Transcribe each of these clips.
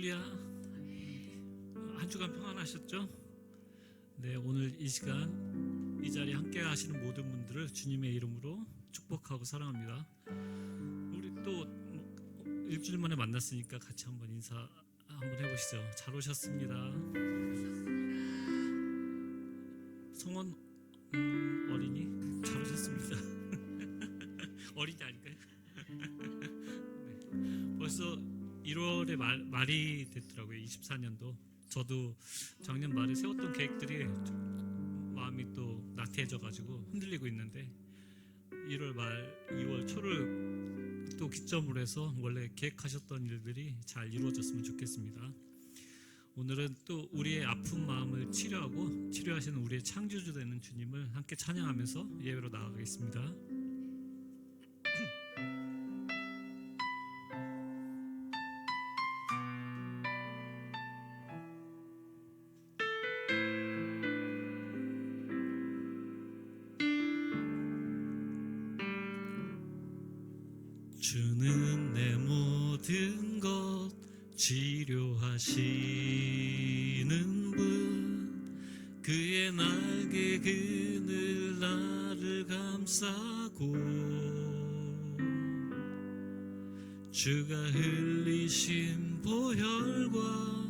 할렐루야. 한 주간 평안하셨죠? 네, 오늘 이 시간 이 자리에 함께 하시는 모든 분들을 주님의 이름으로 축복하고 사랑합니다. 우리 또 일주일 만에 만났으니까 같이 한번 인사 한번 해보시죠. 잘 오셨습니다. 성원 어린이 잘 오셨습니다. 어린이 아닐까요? 네. 벌써 1월에 말이 됐더라고요. 24년도. 저도 작년 말에 세웠던 계획들이 마음이 또 나태해져가지고 흔들리고 있는데 1월 말 2월 초를 또 기점으로 해서 원래 계획하셨던 일들이 잘 이루어졌으면 좋겠습니다. 오늘은 또 우리의 아픈 마음을 치료하고 치료하시는 우리의 창조주 되는 주님을 함께 찬양하면서 예배로 나아가겠습니다. 주는 내 모든 것 치료하시는 분, 그의 날개 그늘 나를 감싸고 주가 흘리신 보혈과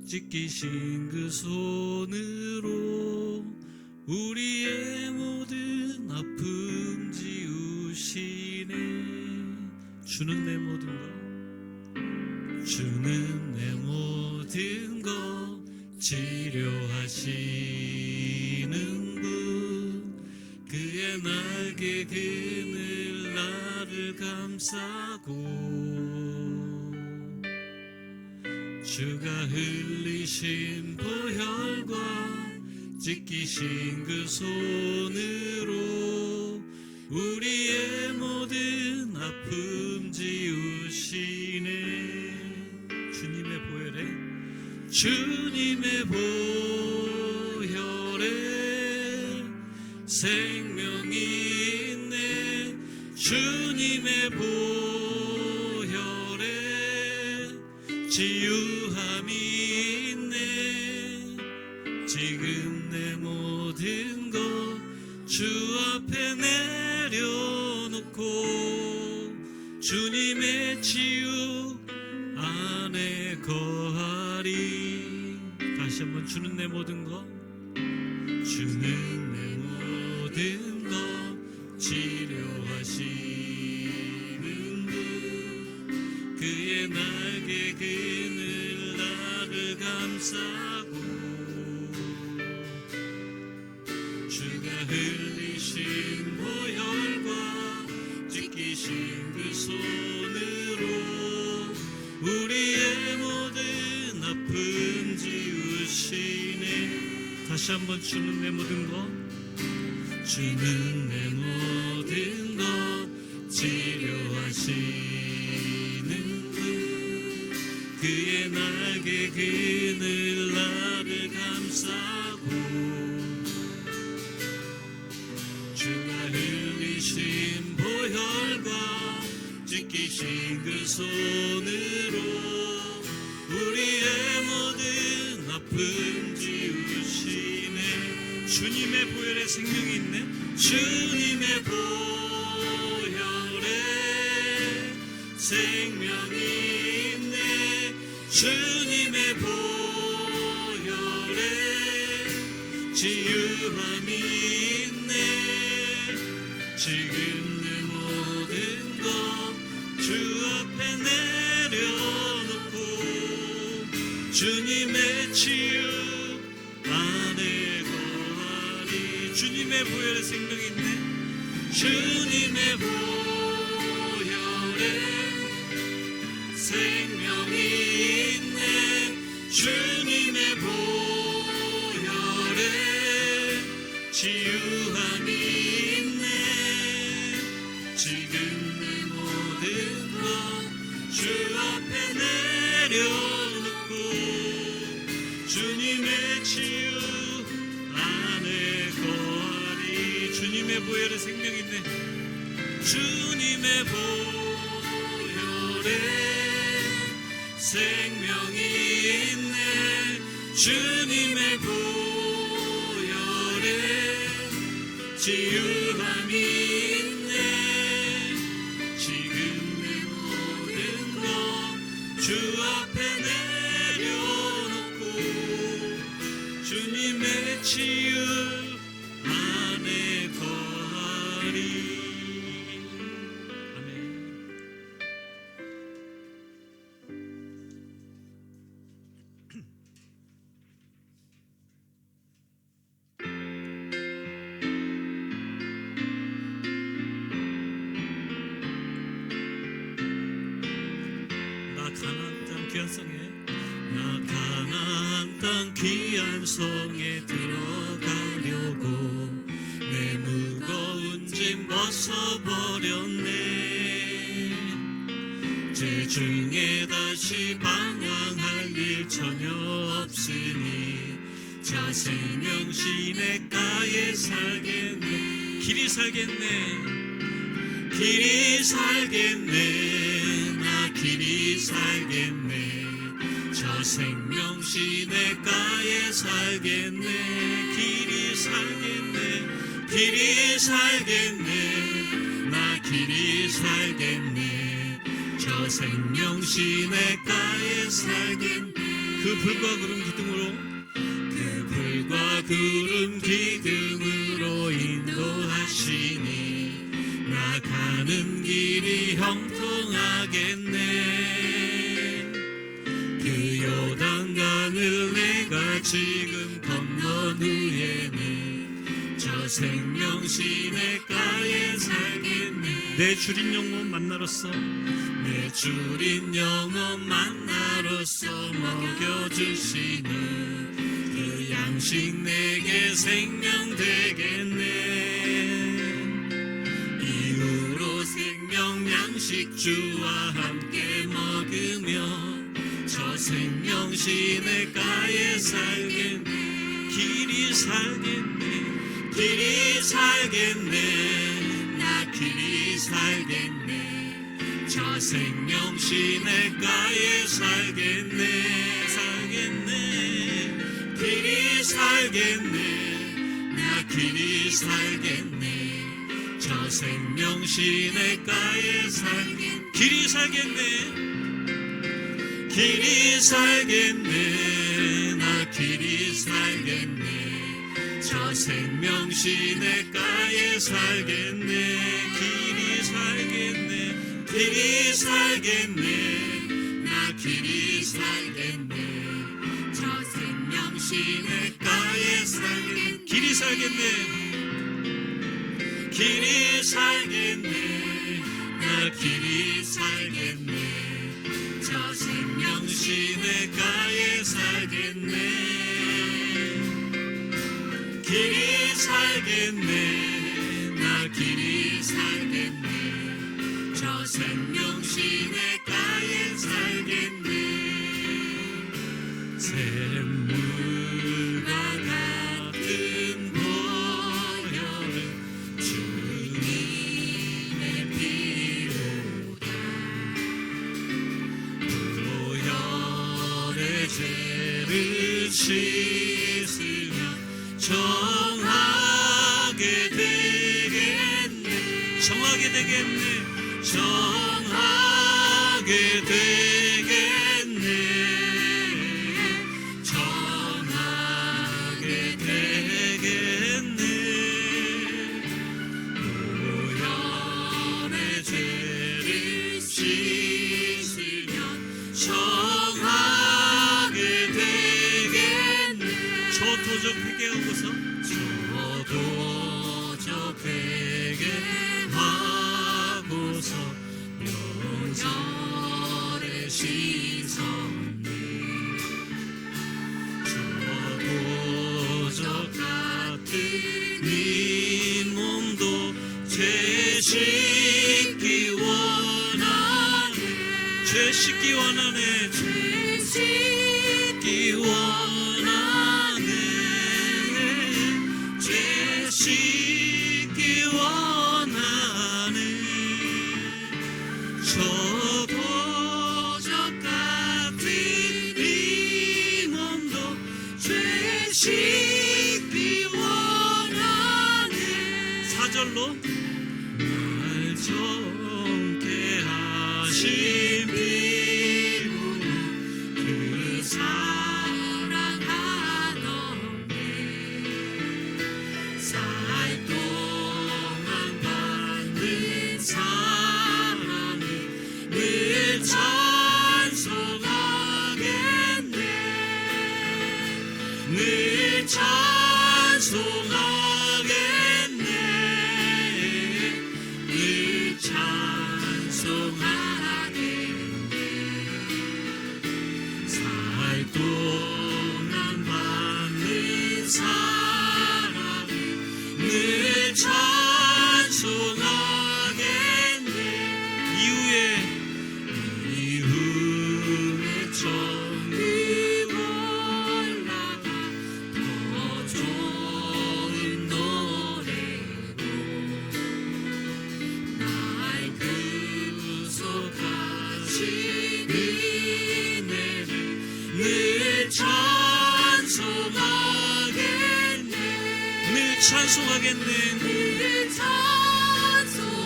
찢기신 그 손으로 우리의 모든 아픔 지우시네. 주는 내 모든 것, 주는 내 모든 것 치료하시는 분, 그의 날개 그늘 나를 감싸고 주가 흘리신 보혈과 찢기신 그 손으로 우리의 모든 아픔 지우시네. 주님의 보혈에, 주님의 보혈에 생명이 있네. 주님의 보혈에 치유함이 있네. 지금 내 모든 것 주 앞에 내려놓고 주님의 치유 안에 거하리. 다시 한번 주는 내 모든 것, 주는 내 모든 것 치료하시는 분, 그의 날개 그늘 나를 감싸고 주가 흘리신 보혈과 찢기신 그 손으로 우리의 모든 아픔 지우시네. 다시 한번 주는 내 모든 것, 주는 내 모든 것 치료하시는 분, 그의 날개 그늘 나를 감싸고 주가 흘리신 보혈과 찢기신 그 손으로 우리의 모든 아픔 지우시네. 주님의 보혈에 생명이 있네. 주님의 보혈에 생명이 있네. 주님의 보혈에 치유함이 있네. 지금 내 모든 것 주 앞에 내려놓고 주님의 치유 안에 거하리. 주님의 보혈에 생명이 있네. 주님의 보혈에 생명이 있네. 주님의 보혈에 치유함이 있네. 지금 내 모든 것 주 앞에 내려놓고 주님의 치유 안에 거하리. 주님의 보혈에 생명이 있네. 주님의 보혈에 생명이 있네. 주님의 보혈에 치유함이 있네. 지금 내 모든 것 주 앞에 내려놓고 주님의 치유 안에 거하리. 아멘. 가나안 땅 귀한 성에 들어가려고 내 무거운 짐 벗어버렸네. 제 중에 다시 방황할 일 전혀 없으니 저 생명 시냇가에 살겠네. 길이 살겠네. 길이 살겠네. 나 길이 살겠네. 저 생명 시냇가에 살겠네. 길이 살겠네. 길이 살겠네. 나 길이 살겠네. 저 생명 시냇가에 살겠네. 그 불과 구름 기둥으로 그 불과 구름 기둥으로 인도하시니 나 가는 길이 형통하겠네. 그 요단강을 내가 지금 건넌 후에는 저 생명 시냇가에 살겠네. 내 주린 영혼 만나로서 내 주린 영혼 만나로서 먹여주시니 그 양식 내게 생명 되겠네. 이후로 생명 양식 주와 함께 먹으며 저 생명 시냇가에 살겠네. 길이 살겠네. 길이 살겠네. 나 길이 살겠네. 저 생명 시냇가에 살겠네. 살겠네. 길이 살겠네. 나 길이 살겠네. 저 생명 시냇가에 살겠네. 길이 살겠네. 길이 살겠네. 나 길이 살겠네. 저 생명 시냇가에 살겠네. 길이 살겠네. 길이 살겠네. 나 길이 살겠네. 저 생명 시냇가에 살겠네. 길이 살겠네. 길이 살겠네. 나 길이 살겠네. 저 생명 시냇가에 살겠네. 길이 살겠네. 나 길이 살겠네. 저 생명 시냇가에 살겠네. 샘물과 같은 보혈은 주님의 피로다. 보혈의 죄를 씻으면 정하게 되겠네. 정하게 되겠네. 정하게 되겠네. 정하게 되겠네. 보혈의 죄를 씻으면 정하게 되겠네. 저 도적 회개하고서 저 도적 회개하고서 명절에 씻었네. 저 도적 같은 네 몸도 죄 씻기 원하네. 죄 씻기 원하네. 죄 씻기 원하네. 죄 씻기 원하네. 저 도적 같은 4절로 날 정케 하신 피부로 그 사랑 한없네 살 동안 받는 사랑이 늘 찬송하겠네 늘 찬송하겠네 늘 찬송하겠네 살 동안 받는 사랑이 늘 찬송하겠네 이후에 천국 올라가 더 좋은 노래로 날 구속하신 은혜를 늘 찬송하겠네 늘 찬송하겠네 늘 찬송하겠네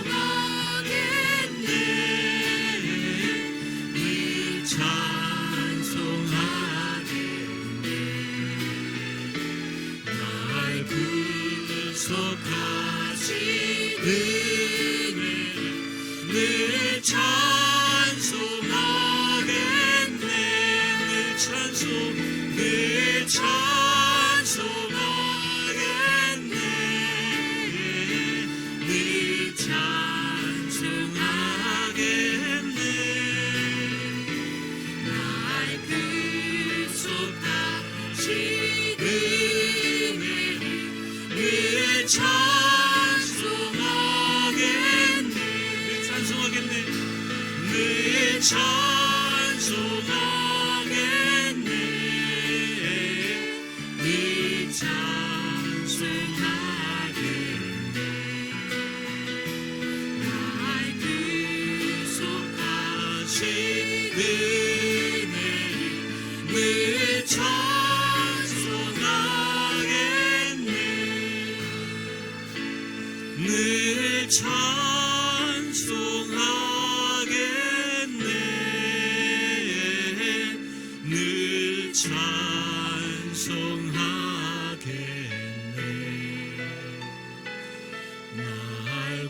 늘 찬송하겠네 날 구속하신 은혜를 늘 찬송하겠네 늘 찬송하겠네 늘 찬송하겠네 날 구속하신 은혜를 늘 찬송하겠네 늘 찬송하겠네 늘 찬송하겠네 늘 찬송하겠네 날 구속하신 은혜를 늘 찬송하겠네 늘 찬송하겠네 늘 찬송하겠네 날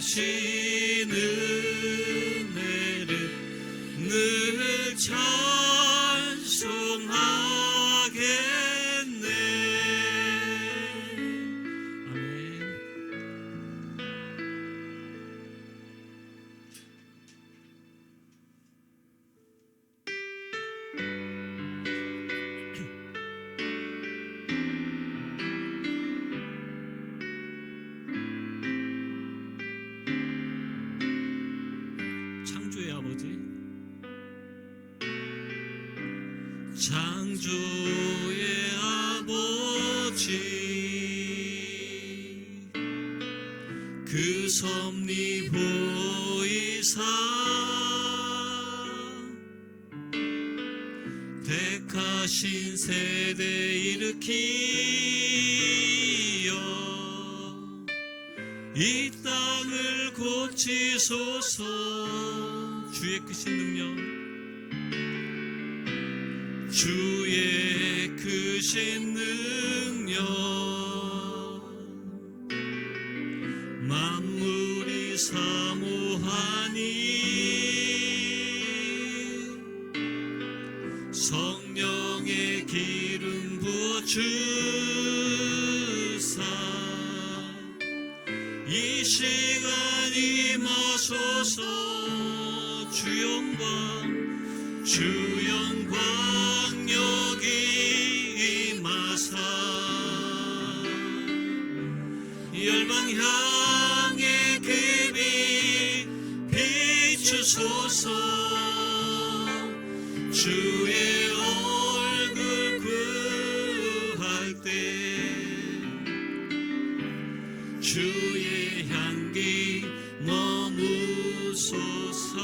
구속하신 은혜를 늘 찬송하겠네 아멘. 창조의 아버지 창조의 아버지 그 섭리 보이사 택하신 세대 일으키어 이 땅을 고치소서 주의 크신 능력 주의 크신 능력 만물이 사모하니 성령의 기름 부어 주사 이 시간 임하소서 주 영광 여기 임하사 열방 향해 그 빛 비추소서 주의 얼굴 구할 때 주의 향기 머무소서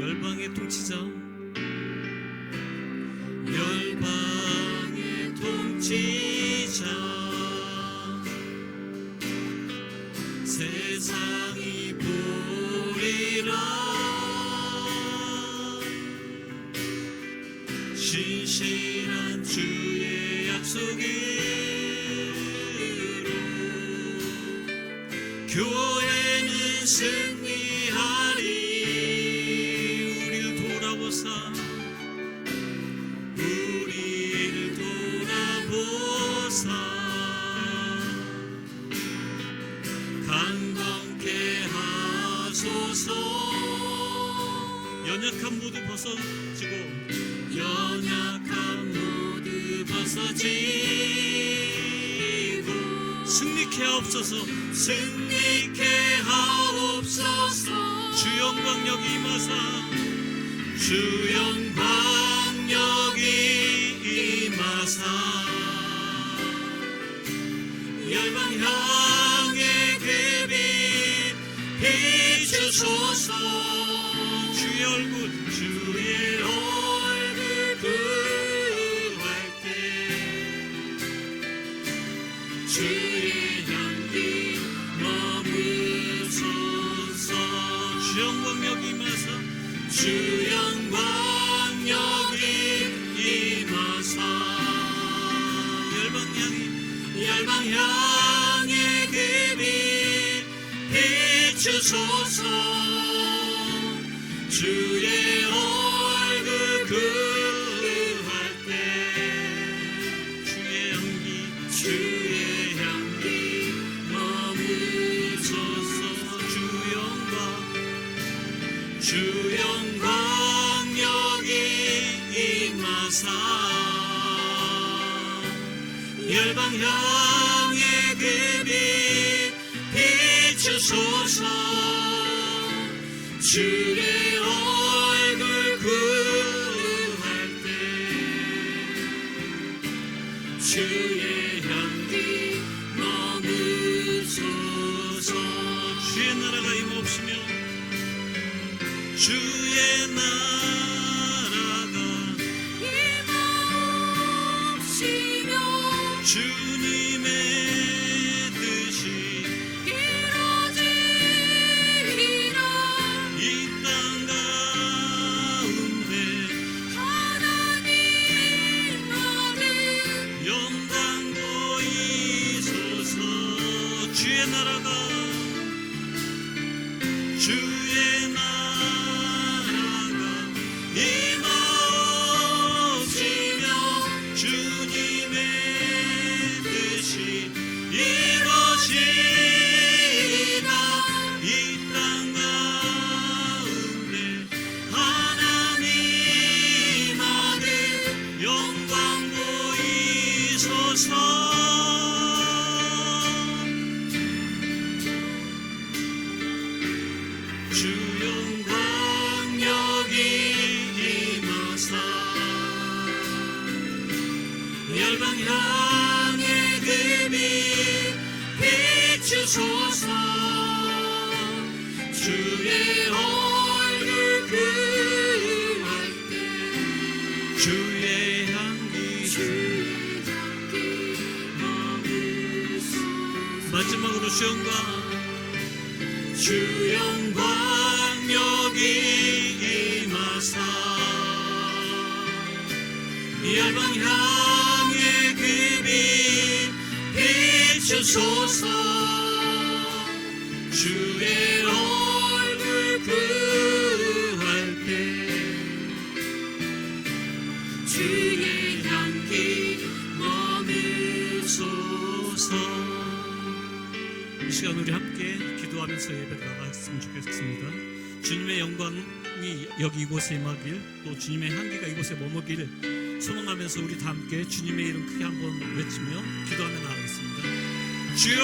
열방의 통치자 열방의 통치자 교회는 승리하리. 우리를 돌아보사, 우리를 돌아보사, 강건케 하소서. 연약함 모두 벗어지고, 연약함 모두 벗어지고, 승리케 하옵소서, 승리케 하옵소서. 주 영광 여기 임하사, 주 영광 여기 임하사, 열방 향해 그 빛 비추소서. 주의 얼굴, 주의 얼굴 구할 때 주의 향기 머무소서. 주 영광 여기 임하사, 주 영광 여기 임하사, 열방 향해 그 빛 비추소서. 주의 얼굴 구할 때 주의 향기 머무소서. 주 영광 여기 임하사, 열방 향해 그 빛 비추소서. 주의 얼굴 구할 때 주의 향기 머무소서. 주의 나라가 임하옵시며, 주의 나라가 임하옵시며, 주님의 뜻이 이루어지리라. 이 땅 가운데 하나님 아들 영광 보이소서. 주의 나라가, 주의 나라가 임하옵시며, 주님의 뜻이 이루어지리라. 이 땅 가운데 하나님 아들 영광 보이소서. 주 영광 여기 임하사, 열방 향해 그 빛 비추소서. 주의 얼굴 구할 때 주의 향기 머무소서. 마지막으로 주 영광, 주 영광 여기 임하사, 열방 향해 그 빛 비추소서. 주의 얼굴 구할 때 주의 향기 머무소서. 이 시간 우리 함께 기도하면서 예배 나갔으면 좋겠습니다. 주님의 영광이 여기 이곳에 임하길, 또 주님의 향기가 이곳에 머무길 소망하면서 우리 다 함께 주님의 이름 크게 한번 외치며 기도하며 나가겠습니다. 주여!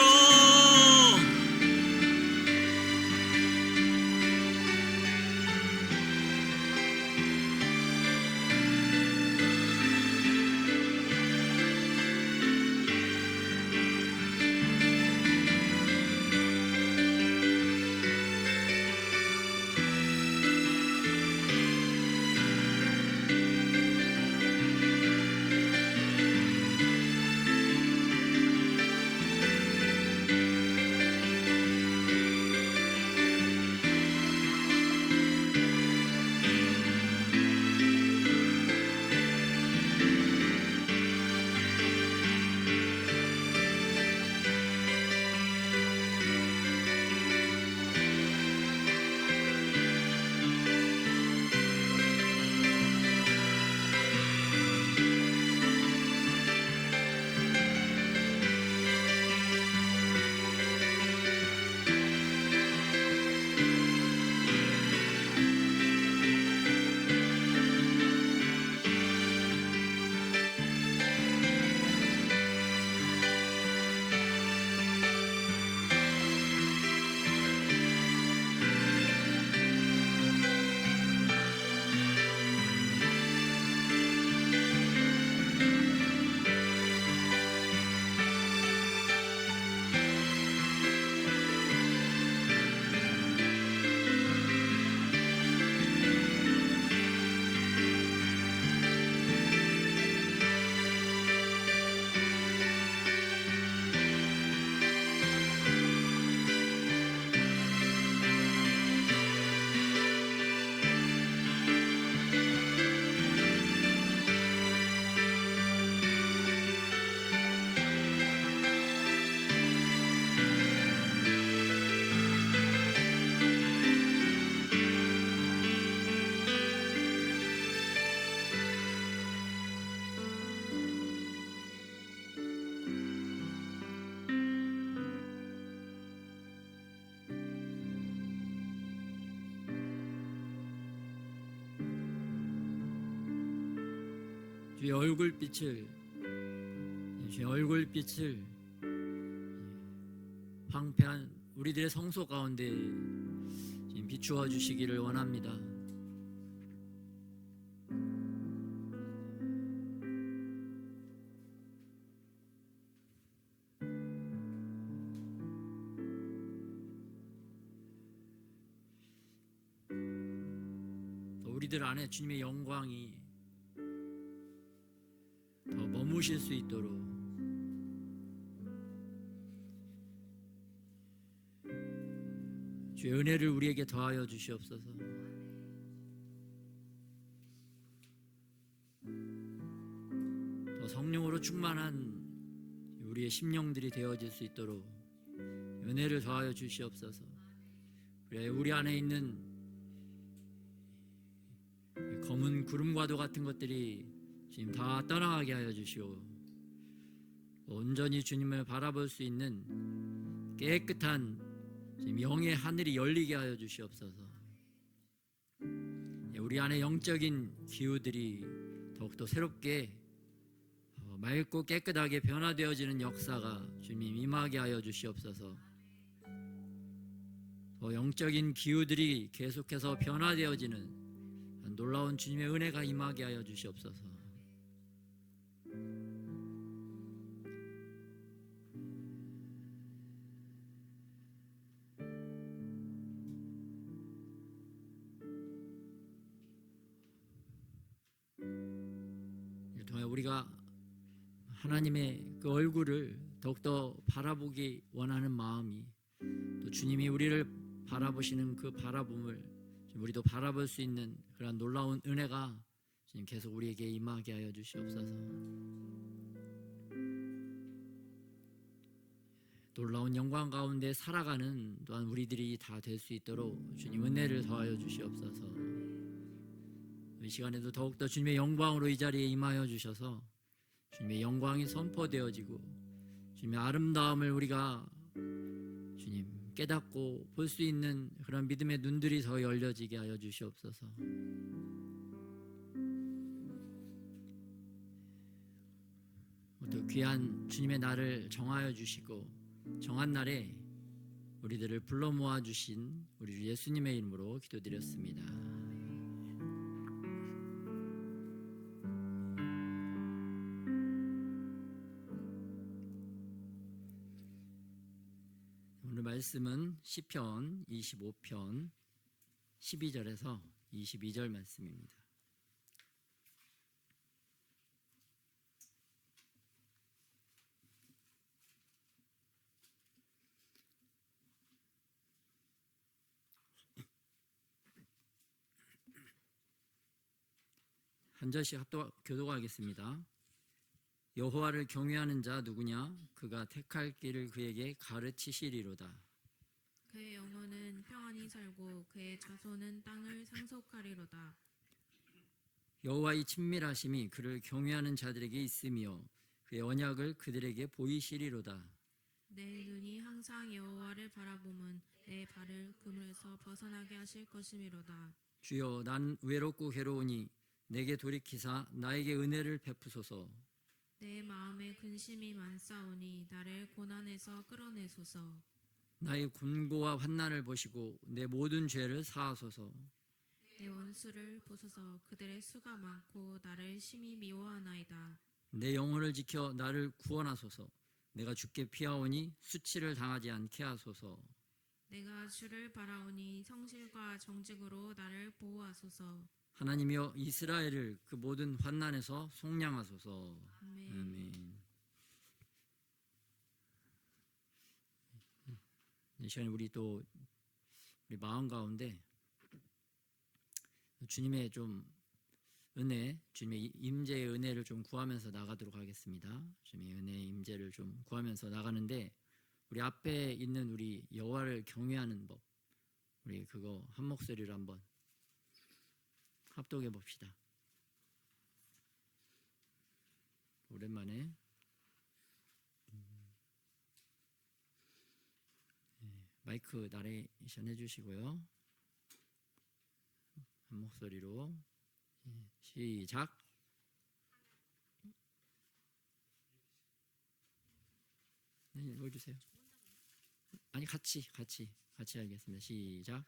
주의 얼굴빛을 황폐한 우리들의 성소 가운데 지금 비추어 주시기를 원합니다. 우리들 안에 주님의 영광이 더 머무실 수 있도록 주의 은혜를 우리에게 더하여 주시옵소서. 더 성령으로 충만한 우리의 심령들이 되어질 수 있도록 은혜를 더하여 주시옵소서. 우리 안에 있는 검은 구름과도 같은 것들이 지금 다 떠나가게 하여 주시오. 온전히 주님을 바라볼 수 있는 깨끗한 지금 영의 하늘이 열리게 하여 주시옵소서. 우리 안에 영적인 기후들이 더욱더 새롭게 맑고 깨끗하게 변화되어지는 역사가 주님 임하게 하여 주시옵소서. 영적인 기후들이 계속해서 변화되어지는 놀라운 주님의 은혜가 임하게 하여 주시옵소서. 우리가 하나님의 그 얼굴을 더욱더 바라보기 원하는 마음이, 또 주님이 우리를 바라보시는 그 바라봄을 우리도 바라볼 수 있는 그런 놀라운 은혜가 지금 계속 우리에게 임하게 하여 주시옵소서. 놀라운 영광 가운데 살아가는 또한 우리들이 다 될 수 있도록 주님 은혜를 더하여 주시옵소서. 이 시간에도 더욱더 주님의 영광으로 이 자리에 임하여 주셔서 주님의 영광이 선포되어지고 주님의 아름다움을 우리가 주님 깨닫고 볼 수 있는 그런 믿음의 눈들이 더 열려지게 하여 주시옵소서. 또 귀한 주님의 날을 정하여 주시고 정한 날에 우리들을 불러 모아 주신 우리 예수님의 이름으로 기도드렸습니다. 오늘 말씀은 시편 25편 12절에서 22절 말씀입니다. 한 절씩 교독하겠습니다. 여호와를 경외하는 자 누구냐? 그가 택할 길을 그에게 가르치시리로다. 그의 영혼은 평안히 살고 그의 자손은 땅을 상속하리로다. 여호와의 친밀하심이 그를 경외하는 자들에게 있으며 그의 언약을 그들에게 보이시리로다. 내 눈이 항상 여호와를 바라보면 내 발을 그물에서 벗어나게 하실 것이미로다. 주여, 난 외롭고 괴로우니 내게 돌이키사 나에게 은혜를 베푸소서. 내 마음에 근심이 많사오니 나를 고난에서 끌어내소서. 나의 곤고와 환난을 보시고 내 모든 죄를 사하소서. 내 원수를 보소서. 그들의 수가 많고 나를 심히 미워하나이다. 내 영혼을 지켜 나를 구원하소서. 내가 주께 피하오니 수치를 당하지 않게 하소서. 내가 주를 바라오니 성실과 정직으로 나를 보호하소서. 하나님이여, 이스라엘을 그 모든 환난에서 속량하소서. 아멘. 아멘. 이 시간에 우리 마음 가운데 주님의 좀 은혜, 주님의 임재의 은혜를 좀 구하면서 나가도록 하겠습니다. 주님의 은혜의 임재를 좀 구하면서 나가는데, 우리 앞에 있는 우리 여호와를 경외하는 법, 우리 그거 한 목소리로 한번 합독해 봅시다. 오랜만에 마이크 나레이션 해주시고요. 한 목소리로 시작. 네, 읽어주세요. 아니 같이 하겠습니다. 시작.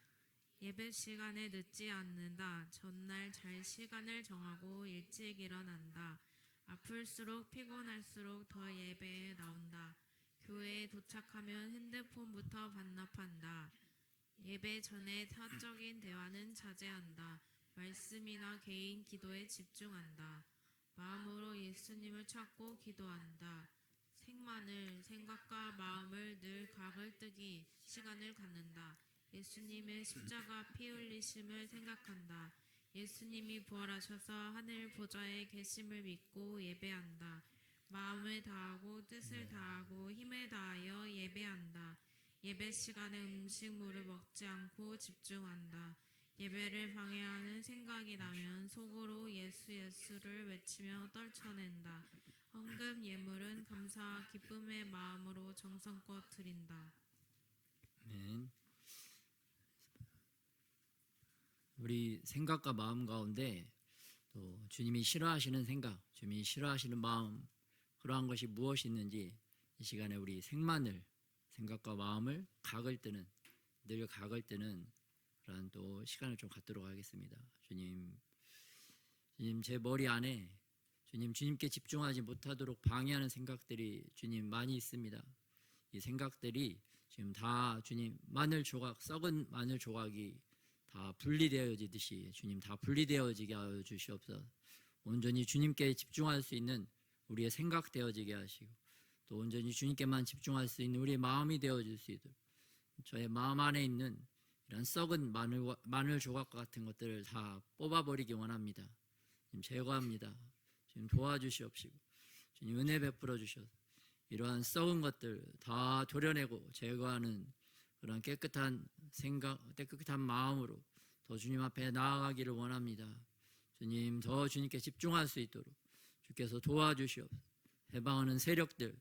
예배 시간에 늦지 않는다. 전날 잘 시간을 정하고 일찍 일어난다. 아플수록 피곤할수록 더 예배에 나온다. 교회에 도착하면 핸드폰부터 반납한다. 예배 전에 사적인 대화는 자제한다. 말씀이나 개인 기도에 집중한다. 마음으로 예수님을 찾고 기도한다. 생각과 마음을 늘 각을 뜨기 시간을 갖는다. 예수님의 십자가 피 흘리심을 생각한다. 예수님이 부활하셔서 하늘 보좌에 계심을 믿고 예배한다. 마음을 다하고 뜻을 다하고 힘을 다하여 예배한다. 예배 시간에 음식물을 먹지 않고 집중한다. 예배를 방해하는 생각이 나면 속으로 예수 예수를 외치며 떨쳐낸다. 헌금 예물은 감사와 기쁨의 마음으로 정성껏 드린다. 아멘. 우리 생각과 마음 가운데 또 주님이 싫어하시는 생각, 주님이 싫어하시는 마음, 그러한 것이 무엇이 있는지 이 시간에 우리 생각과 마음을 늘 각을 뜨는 그런 또 시간을 좀 갖도록 하겠습니다. 주님 제 머리 안에 주님께 집중하지 못하도록 방해하는 생각들이 주님 많이 있습니다. 이 생각들이 지금 다 주님 썩은 마늘 조각이 다 분리되어지듯이 주님 다 분리되어지게 하여 주시옵소서. 온전히 주님께 집중할 수 있는 우리의 생각 되어지게 하시고 또 온전히 주님께만 집중할 수 있는 우리의 마음이 되어질 수 있도록 저의 마음 안에 있는 이런 썩은 마늘 조각과 같은 것들을 다 뽑아버리기 원합니다. 지금 제거합니다. 지금 도와주시옵시고 주님 은혜 베풀어 주셔서 이러한 썩은 것들 다 도려내고 제거하는 그런 깨끗한 생각, 깨끗한 마음으로 더 주님 앞에 나아가기를 원합니다. 주님 더 주님께 집중할 수 있도록 주께서 도와주시옵소서. 해방하는 세력들,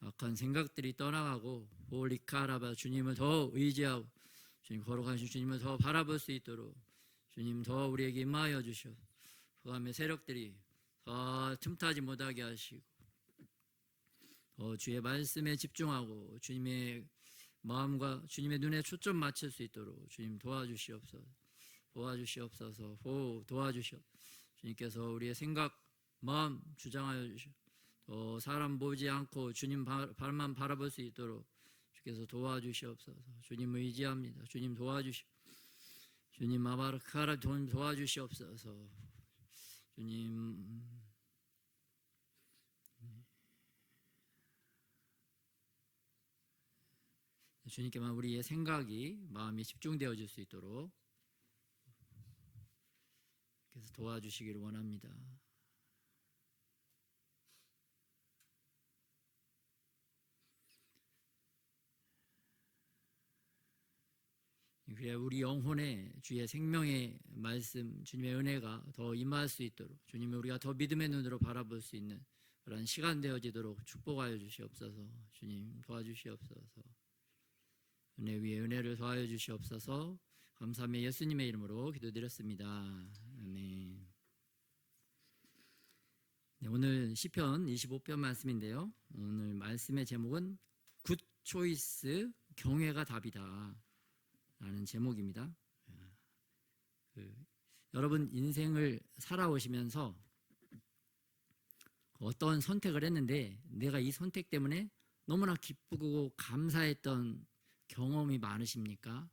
악한 생각들이 떠나가고 홀리카라바 주님을 더 의지하고 주님 거룩하신 주님을 더 바라볼 수 있도록 주님 더 우리에게 임하여 주시옵소서. 흑암의 세력들이 더 틈타지 못하게 하시고 더 주의 말씀에 집중하고 주님의 마음과 주님의 눈에 초점 맞출 수 있도록 주님 도와주시옵소서. 도와주시옵소서. 주님께서 우리의 생각, 마음 주장하여 주시옵소서. 또 사람 보지 않고 주님 발만 바라볼 수 있도록 주께서 도와주시옵소서. 주님 의지합니다. 주님 주님 아바르카라 도와주시옵소서. 주님 주님께만 우리의 생각이 마음이 집중되어질 수 있도록 그래서 도와주시기를 원합니다. 그래야 우리 영혼에 주의 생명의 말씀, 주님의 은혜가 더 임할 수 있도록 주님을 우리가 더 믿음의 눈으로 바라볼 수 있는 그런 시간 되어지도록 축복하여 주시옵소서. 주님 도와주시옵소서. 은혜 위에 은혜를 더하여 주시옵소서. 감사하며 예수님의 이름으로 기도드렸습니다. 아멘. 네, 오늘 시편 25편 말씀인데요. 오늘 말씀의 제목은 굿 초이스 경외가 답이다 라는 제목입니다. 여러분 인생을 살아오시면서 어떤 선택을 했는데 내가 이 선택 때문에 너무나 기쁘고 감사했던 경험이 많으십니까?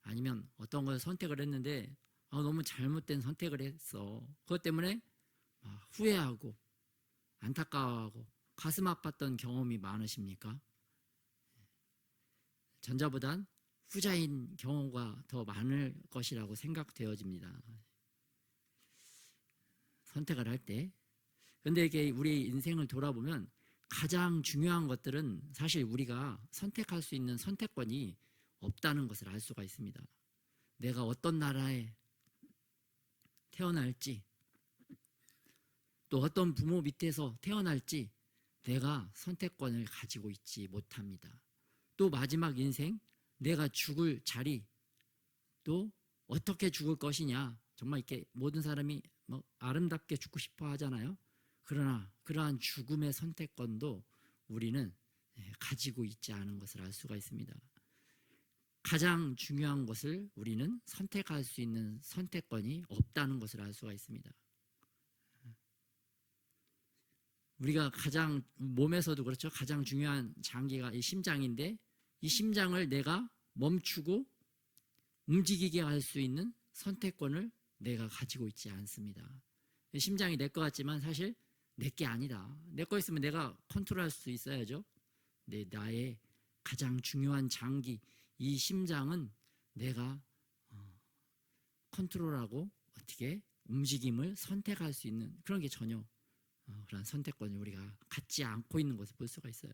아니면 어떤 걸 선택을 했는데 너무 잘못된 선택을 했어. 그것 때문에 후회하고 안타까워하고 가슴 아팠던 경험이 많으십니까? 전자보단 후자인 경우가 더 많을 것이라고 생각되어집니다. 선택을 할 때. 그런데 이게 우리 인생을 돌아보면 가장 중요한 것들은 사실 우리가 선택할 수 있는 선택권이 없다는 것을 알 수가 있습니다. 내가 어떤 나라에 태어날지 또 어떤 부모 밑에서 태어날지 내가 선택권을 가지고 있지 못합니다. 또 마지막 인생 내가 죽을 자리 또 어떻게 죽을 것이냐 정말 이렇게 모든 사람이 아름답게 죽고 싶어 하잖아요. 그러나 그러한 죽음의 선택권도 우리는 가지고 있지 않은 것을 알 수가 있습니다. 가장 중요한 것을 우리는 선택할 수 있는 선택권이 없다는 것을 알 수가 있습니다. 우리가 가장 몸에서도 그렇죠. 가장 중요한 장기가 이 심장인데 이 심장을 내가 멈추고 움직이게 할 수 있는 선택권을 내가 가지고 있지 않습니다. 심장이 내 것 같지만 사실 내 게 아니다. 내 거 있으면 내가 컨트롤할 수 있어야죠. 나의 가장 중요한 장기, 이 심장은 내가 컨트롤하고 어떻게 움직임을 선택할 수 있는 그런 게 전혀 그런 선택권을 우리가 갖지 않고 있는 것을 볼 수가 있어요.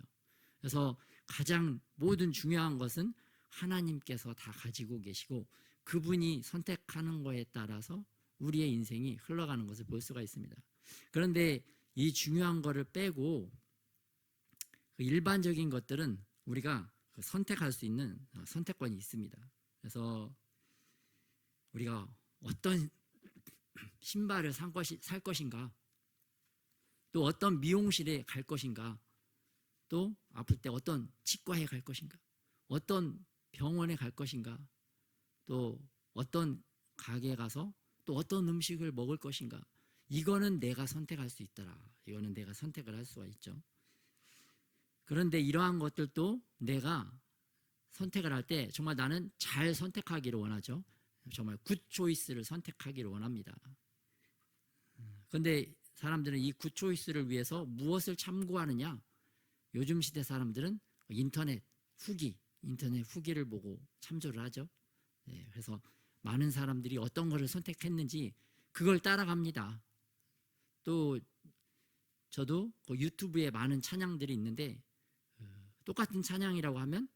그래서 가장 모든 중요한 것은 하나님께서 다 가지고 계시고 그분이 선택하는 거에 따라서 우리의 인생이 흘러가는 것을 볼 수가 있습니다. 그런데 이 중요한 거를 빼고 그 일반적인 것들은 우리가 선택할 수 있는 선택권이 있습니다. 그래서 우리가 어떤 신발을 살 것인가, 또 어떤 미용실에 갈 것인가, 또 아플 때 어떤 치과에 갈 것인가, 어떤 병원에 갈 것인가, 또 어떤 가게에 가서 또 어떤 음식을 먹을 것인가, 이거는 내가 선택할 수 있더라. 이거는 내가 선택을 할 수가 있죠. 그런데 이러한 것들도 내가 선택을 할 때 정말 나는 잘 선택하기를 원하죠. 정말 굿 초이스를 선택하기를 원합니다. 그런데 사람들은 이 굿 초이스를 위해서 무엇을 참고하느냐? 요즘 시대 사람들은 인터넷 후기를 보고 참조를 하죠. 그래서 많은 사람들이 어떤 것을 선택했는지 그걸 따라갑니다. 또 저도 유튜브에 많은 찬양들이 있는데 똑같은 찬양이라고 하면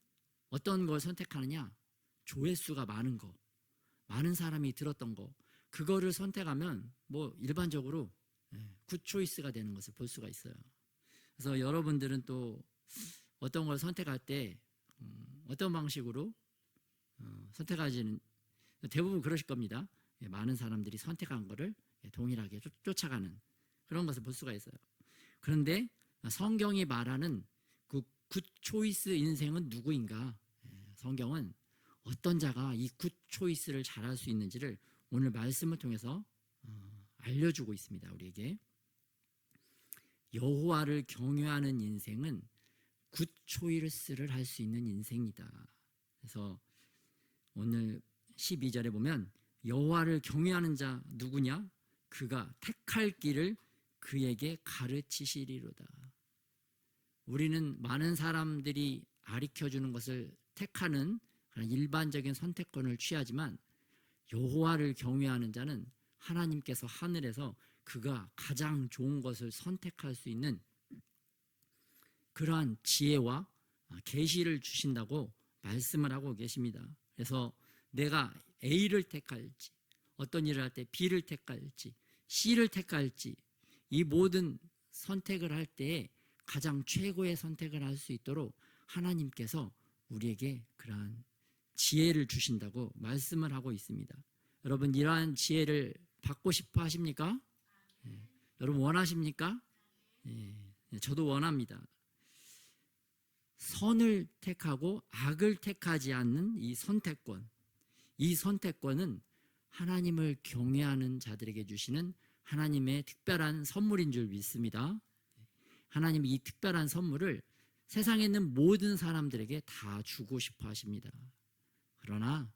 어떤 걸 선택하느냐? 조회수가 많은 거, 많은 사람이 들었던 거, 그거를 선택하면 뭐 일반적으로 굿 초이스가 되는 것을 볼 수가 있어요. 그래서 여러분들은 또 어떤 걸 선택할 때 어떤 방식으로 선택하지는 대부분 그러실 겁니다. 많은 사람들이 선택한 거를 동일하게 쫓아가는 그런 것을 볼 수가 있어요. 그런데 성경이 말하는 그 굿 초이스 인생은 누구인가? 성경은 어떤 자가 이 굿 초이스를 잘할 수 있는지를 오늘 말씀을 통해서 알려주고 있습니다. 우리에게 여호와를 경외하는 인생은 굿 초이스를 할 수 있는 인생이다. 그래서 오늘 12절에 보면 여호와를 경외하는 자 누구냐? 그가 택할 길을 그에게 가르치시리로다. 우리는 많은 사람들이 가르쳐주는 것을 택하는 일반적인 선택권을 취하지만 여호와를 경외하는 자는 하나님께서 하늘에서 그가 가장 좋은 것을 선택할 수 있는 그러한 지혜와 계시를 주신다고 말씀을 하고 계십니다. 그래서 내가 A를 택할지, 어떤 일을 할 때 B를 택할지, C를 택할지, 이 모든 선택을 할 때에 가장 최고의 선택을 할 수 있도록 하나님께서 우리에게 그러한 지혜를 주신다고 말씀을 하고 있습니다. 여러분 이러한 지혜를 받고 싶어 하십니까? 여러분 원하십니까? 저도 원합니다. 선을 택하고 악을 택하지 않는 이 선택권은 하나님을 경외하는 자들에게 주시는 하나님의 특별한 선물인 줄 믿습니다. 하나님이 이 특별한 선물을 세상에 있는 모든 사람들에게 다 주고 싶어 하십니다. 그러나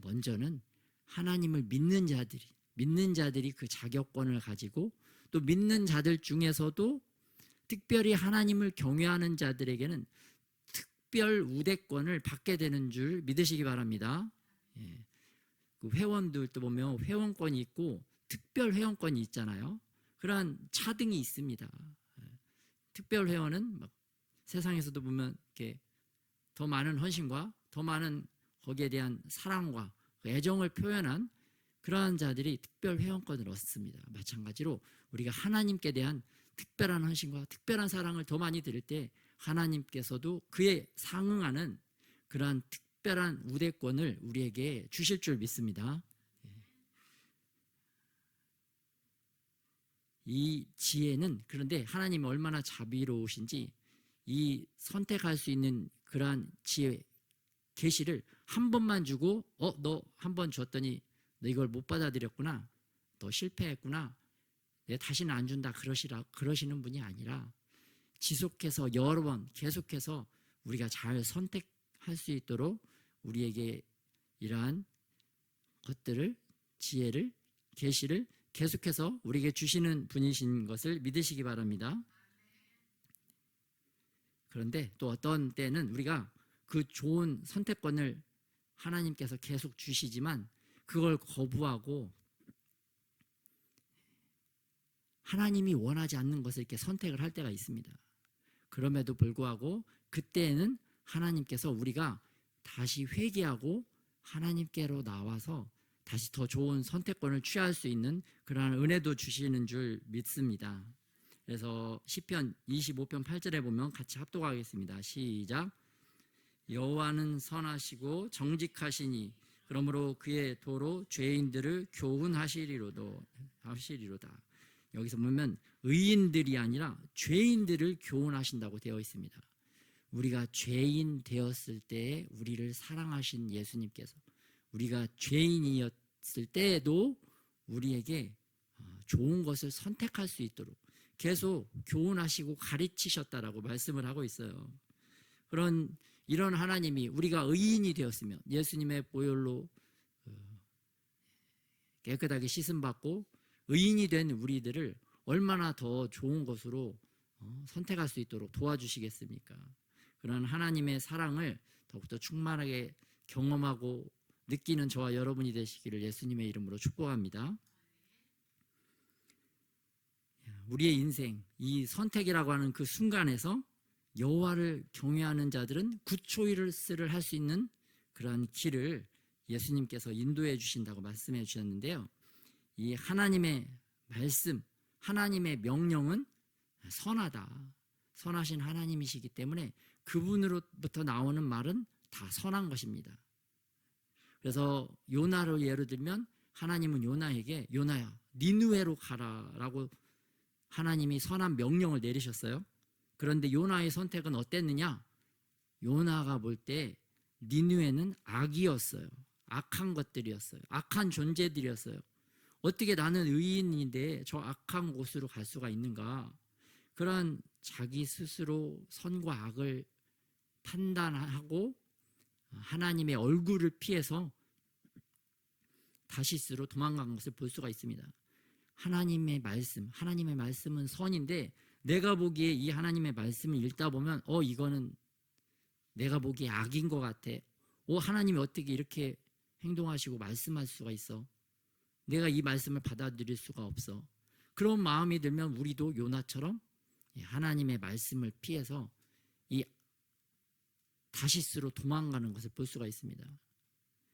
먼저는 하나님을 믿는 자들이 그 자격권을 가지고 또 믿는 자들 중에서도 특별히 하나님을 경외하는 자들에게는 특별 우대권을 받게 되는 줄 믿으시기 바랍니다. 그 회원들도 보면 회원권이 있고 특별 회원권이 있잖아요. 그러한 차등이 있습니다. 특별 회원은 세상에서도 보면 이렇게 더 많은 헌신과 더 많은 거기에 대한 사랑과 애정을 표현한 그러한 자들이 특별 회원권을 얻습니다. 마찬가지로 우리가 하나님께 대한 특별한 헌신과 특별한 사랑을 더 많이 드릴 때 하나님께서도 그에 상응하는 그러한 특별한 우대권을 우리에게 주실 줄 믿습니다. 이 지혜는 그런데 하나님이 얼마나 자비로우신지 이 선택할 수 있는 그러한 지혜, 계시를 한 번만 주고 너 한 번 줬더니 너 이걸 못 받아들였구나, 너 실패했구나, 내 다시는 안 준다 그러시는 분이 아니라 지속해서 여러 번 계속해서 우리가 잘 선택할 수 있도록 우리에게 이러한 것들을, 지혜를, 계시를 계속해서 우리에게 주시는 분이신 것을 믿으시기 바랍니다. 그런데 또 어떤 때는 우리가 그 좋은 선택권을 하나님께서 계속 주시지만 그걸 거부하고 하나님이 원하지 않는 것을 이렇게 선택을 할 때가 있습니다. 그럼에도 불구하고 그때에는 하나님께서 우리가 다시 회개하고 하나님께로 나와서 다시 더 좋은 선택권을 취할 수 있는 그러한 은혜도 주시는 줄 믿습니다. 그래서 시편 25편 8절에 보면 같이 합독하겠습니다. 시작. 여호와는 선하시고 정직하시니 그러므로 그의 도로 죄인들을 교훈하시리로다. 여기서 보면 의인들이 아니라 죄인들을 교훈하신다고 되어 있습니다. 우리가 죄인 되었을 때에 우리를 사랑하신 예수님께서 우리가 죄인이었을 때에도 우리에게 좋은 것을 선택할 수 있도록 계속 교훈하시고 가르치셨다라고 말씀을 하고 있어요. 이런 하나님이 우리가 의인이 되었으면 예수님의 보혈로 깨끗하게 씻음받고 의인이 된 우리들을 얼마나 더 좋은 것으로 선택할 수 있도록 도와주시겠습니까? 그런 하나님의 사랑을 더욱더 충만하게 경험하고 느끼는 저와 여러분이 되시기를 예수님의 이름으로 축복합니다. 우리의 인생, 이 선택이라고 하는 그 순간에서 여호와를 경외하는 자들은 굿초이스를 할 수 있는 그러한 길을 예수님께서 인도해 주신다고 말씀해 주셨는데요. 이 하나님의 말씀, 하나님의 명령은 선하다. 선하신 하나님이시기 때문에 그분으로부터 나오는 말은 다 선한 것입니다. 그래서 요나를 예로 들면 하나님은 요나에게 요나야 니느웨로 가라라고 하나님이 선한 명령을 내리셨어요. 그런데 요나의 선택은 어땠느냐? 요나가 볼 때 니느웨는 악이었어요. 악한 것들이었어요. 악한 존재들이었어요. 어떻게 나는 의인인데 저 악한 곳으로 갈 수가 있는가? 그런 자기 스스로 선과 악을 판단하고 하나님의 얼굴을 피해서 다시스로 도망간 것을 볼 수가 있습니다. 하나님의 말씀은 선인데 내가 보기에 이 하나님의 말씀을 읽다 보면 이거는 내가 보기에 악인 것 같아. 하나님이 어떻게 이렇게 행동하시고 말씀할 수가 있어? 내가 이 말씀을 받아들일 수가 없어. 그런 마음이 들면 우리도 요나처럼 하나님의 말씀을 피해서 이 다시스로 도망가는 것을 볼 수가 있습니다.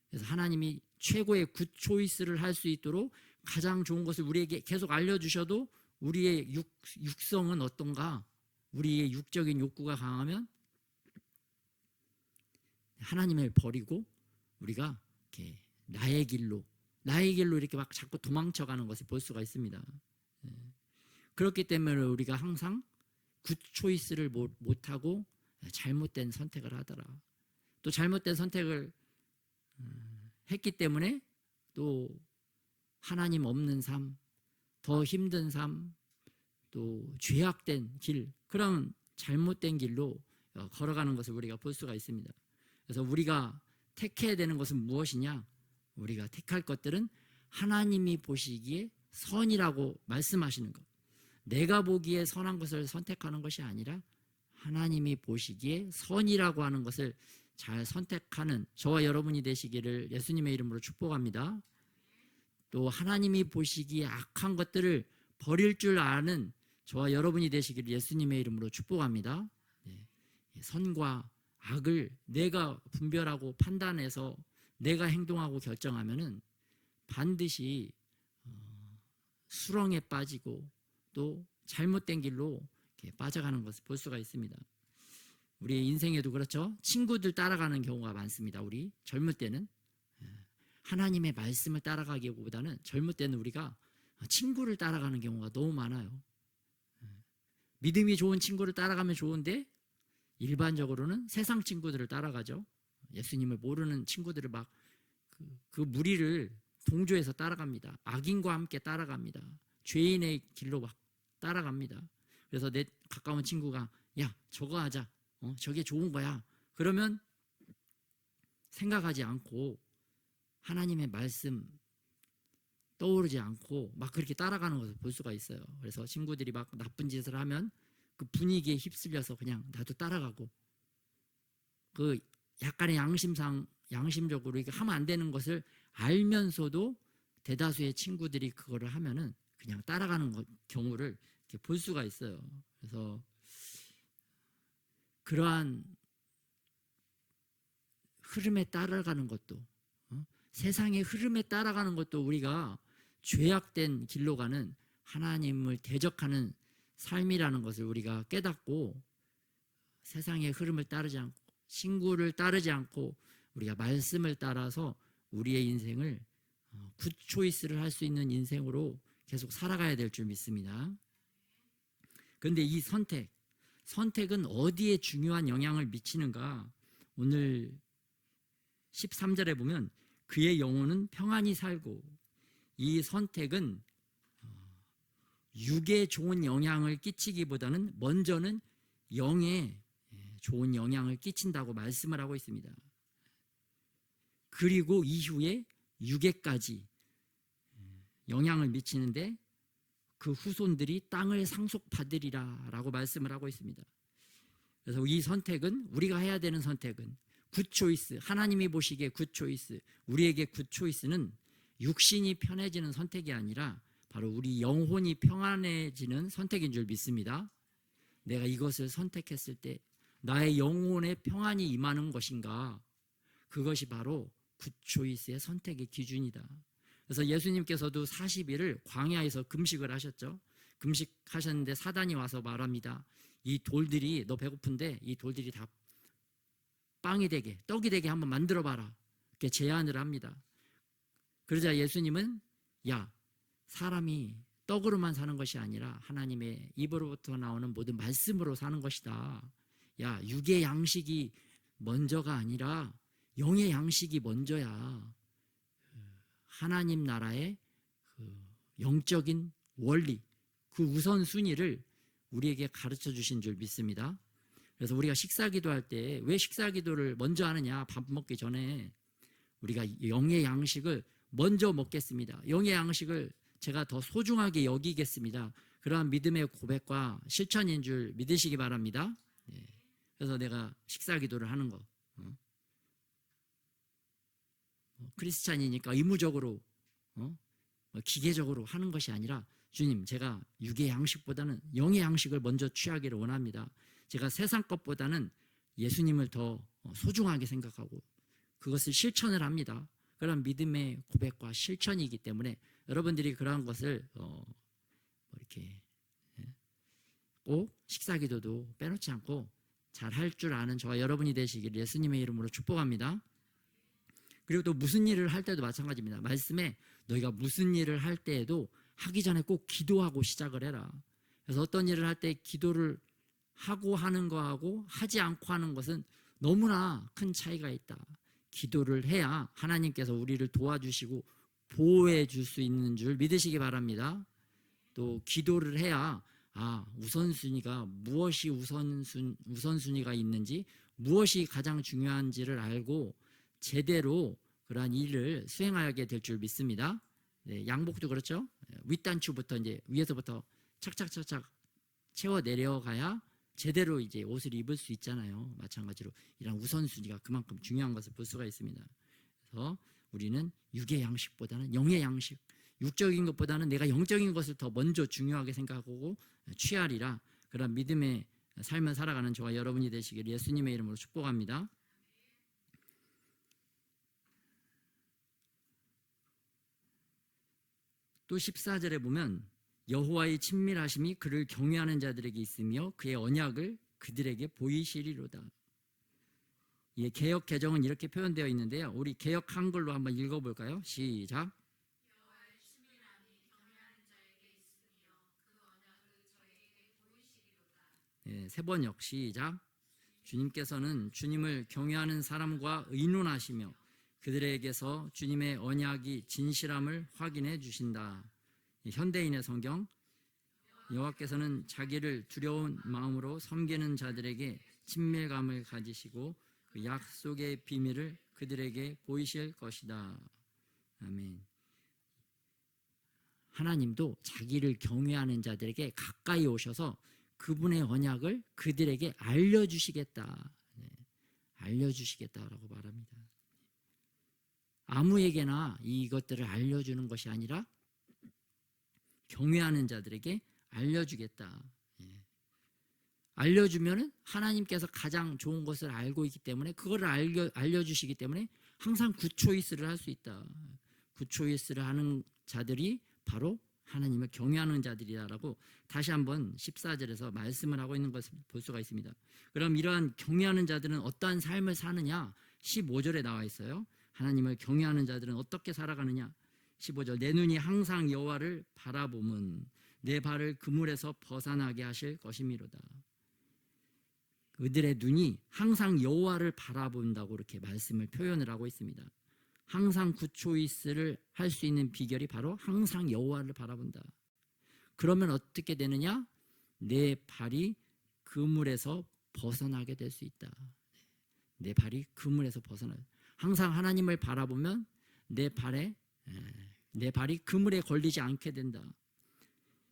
그래서 하나님이 최고의 굿 초이스를 할 수 있도록 가장 좋은 것을 우리에게 계속 알려주셔도 우리의 육성은 어떤가? 우리의 육적인 욕구가 강하면 하나님을 버리고 우리가 이렇게 나의 길로 이렇게 막 자꾸 도망쳐가는 것을 볼 수가 있습니다. 그렇기 때문에 우리가 항상 굿 초이스를 못하고 잘못된 선택을 하더라. 또 잘못된 선택을 했기 때문에 또 하나님 없는 삶, 더 힘든 삶, 또 죄악된 길, 그런 잘못된 길로 걸어가는 것을 우리가 볼 수가 있습니다. 그래서 우리가 택해야 되는 것은 무엇이냐? 우리가 택할 것들은 하나님이 보시기에 선이라고 말씀하시는 것. 내가 보기에 선한 것을 선택하는 것이 아니라 하나님이 보시기에 선이라고 하는 것을 잘 선택하는 저와 여러분이 되시기를 예수님의 이름으로 축복합니다. 또 하나님이 보시기에 악한 것들을 버릴 줄 아는 저와 여러분이 되시기를 예수님의 이름으로 축복합니다. 선과 악을 내가 분별하고 판단해서 내가 행동하고 결정하면은 반드시 수렁에 빠지고 또 잘못된 길로 빠져가는 것을 볼 수가 있습니다. 우리의 인생에도 그렇죠. 친구들 따라가는 경우가 많습니다. 우리 젊을 때는 하나님의 말씀을 따라가기보다는 젊을 때는 우리가 친구를 따라가는 경우가 너무 많아요. 믿음이 좋은 친구를 따라가면 좋은데 일반적으로는 세상 친구들을 따라가죠. 예수님을 모르는 친구들을 막 그 무리를 동조해서 따라갑니다. 악인과 함께 따라갑니다. 죄인의 길로 막 따라갑니다. 그래서 내 가까운 친구가 야 저거 하자, 저게 좋은 거야. 그러면 생각하지 않고 하나님의 말씀 떠오르지 않고 막 그렇게 따라가는 것을 볼 수가 있어요. 그래서 친구들이 막 나쁜 짓을 하면 그 분위기에 휩쓸려서 그냥 나도 따라가고, 그 약간의 양심적으로 이게 하면 안 되는 것을 알면서도 대다수의 친구들이 그거를 하면은 그냥 따라가는 경우를 이렇게 볼 수가 있어요. 그래서 그러한 흐름에 따라가는 것도, 세상의 흐름에 따라가는 것도 우리가 죄악된 길로 가는 하나님을 대적하는 삶이라는 것을 우리가 깨닫고, 세상의 흐름을 따르지 않고 신구를 따르지 않고 우리가 말씀을 따라서 우리의 인생을 굿 초이스를 할 수 있는 인생으로 계속 살아가야 될 줄 믿습니다. 그런데 이 선택은 어디에 중요한 영향을 미치는가? 오늘 13절에 보면 그의 영혼은 평안히 살고, 이 선택은 육에 좋은 영향을 끼치기보다는 먼저는 영에 좋은 영향을 끼친다고 말씀을 하고 있습니다. 그리고 이후에 육에까지 영향을 미치는데 그 후손들이 땅을 상속받으리라 라고 말씀을 하고 있습니다. 그래서 이 선택은, 우리가 해야 되는 선택은 굿초이스, 하나님이 보시기에 굿초이스, 우리에게 굿초이스는 육신이 편해지는 선택이 아니라 바로 우리 영혼이 평안해지는 선택인 줄 믿습니다. 내가 이것을 선택했을 때 나의 영혼에 평안이 임하는 것인가, 그것이 바로 굿초이스의 선택의 기준이다. 그래서 예수님께서도 40일을 광야에서 금식을 하셨죠. 금식하셨는데 사단이 와서 말합니다. 이 돌들이, 너 배고픈데 이 돌들이 다 빵이 되게, 떡이 되게 한번 만들어 봐라, 이렇게 제안을 합니다. 그러자 예수님은 야, 사람이 떡으로만 사는 것이 아니라 하나님의 입으로부터 나오는 모든 말씀으로 사는 것이다. 야, 육의 양식이 먼저가 아니라 영의 양식이 먼저야. 하나님 나라의 영적인 원리, 그 우선순위를 우리에게 가르쳐 주신 줄 믿습니다. 그래서 우리가 식사기도 할 때 왜 식사기도를 먼저 하느냐? 밥 먹기 전에 우리가 영의 양식을 먼저 먹겠습니다. 영의 양식을 제가 더 소중하게 여기겠습니다. 그러한 믿음의 고백과 실천인 줄 믿으시기 바랍니다. 그래서 내가 식사기도를 하는 거, 크리스찬이니까 의무적으로 기계적으로 하는 것이 아니라, 주님, 제가 육의 양식보다는 영의 양식을 먼저 취하기를 원합니다. 제가 세상 것보다는 예수님을 더 소중하게 생각하고 그것을 실천을 합니다. 그런 믿음의 고백과 실천이기 때문에 여러분들이 그러한 것을 이렇게 꼭 식사기도도 빼놓지 않고 잘 할 줄 아는 저와 여러분이 되시기를 예수님의 이름으로 축복합니다. 그리고 또 무슨 일을 할 때도 마찬가지입니다. 말씀에 너희가 무슨 일을 할 때에도 하기 전에 꼭 기도하고 시작을 해라. 그래서 어떤 일을 할 때 기도를 하고 하는 거하고 하지 않고 하는 것은 너무나 큰 차이가 있다. 기도를 해야 하나님께서 우리를 도와주시고 보호해 줄 수 있는 줄 믿으시기 바랍니다. 또 기도를 해야 우선순위가 무엇이 우선순위가 있는지, 무엇이 가장 중요한지를 알고 제대로 그러한 일을 수행하게 될 줄 믿습니다. 양복도 그렇죠. 윗단추부터 이제 위에서부터 착착착착 채워 내려가야 제대로 이제 옷을 입을 수 있잖아요. 마찬가지로 이런 우선순위가 그만큼 중요한 것을 볼 수가 있습니다. 그래서 우리는 육의 양식보다는 영의 양식, 육적인 것보다는 내가 영적인 것을 더 먼저 중요하게 생각하고 취하리라. 그런 믿음의 삶을 살아가는 저와 여러분이 되시기를 예수님의 이름으로 축복합니다. 또 14절에 보면 여호와의 친밀하심이 그를 경외하는 자들에게 있으며 그의 언약을 그들에게 보이시리로다. 예, 개역 개정은 이렇게 표현되어 있는데요. 우리 개역 한글로 한번 읽어볼까요? 시작. 여호와의 친밀함이 경외하는 자에게 있으며 그 언약을 저에게 보이시리로다. 세 번역 시작. 주님께서는 주님을 경외하는 사람과 의논하시며 그들에게서 주님의 언약이 진실함을 확인해 주신다. 현대인의 성경, 여호와께서는 자기를 두려운 마음으로 섬기는 자들에게 친밀감을 가지시고 그 약속의 비밀을 그들에게 보이실 것이다. 아멘. 하나님도 자기를 경외하는 자들에게 가까이 오셔서 그분의 언약을 그들에게 알려주시겠다. 알려주시겠다라고 말합니다. 아무에게나 이것들을 알려주는 것이 아니라 경외하는 자들에게 알려주겠다. 알려주면은 하나님께서 가장 좋은 것을 알고 있기 때문에 그거를 알려주시기 때문에 항상 굿초이스를 할 수 있다. 굿초이스를 하는 자들이 바로 하나님을 경외하는 자들이다라고 다시 한번 14절에서 말씀을 하고 있는 것을 볼 수가 있습니다. 그럼 이러한 경외하는 자들은 어떠한 삶을 사느냐? 15절에 나와 있어요. 하나님을 경외하는 자들은 어떻게 살아가느냐? 15절, 내 눈이 항상 여호와를 바라보면 내 발을 그물에서 벗어나게 하실 것이미로다. 그들의 눈이 항상 여호와를 바라본다고 이렇게 말씀을 표현을 하고 있습니다. 항상 굿초이스를 할 수 있는 비결이 바로 항상 여호와를 바라본다. 그러면 어떻게 되느냐? 내 발이 그물에서 벗어나게 될 수 있다. 내 발이 그물에서 벗어나. 항상 하나님을 바라보면 내 발이 그물에 걸리지 않게 된다.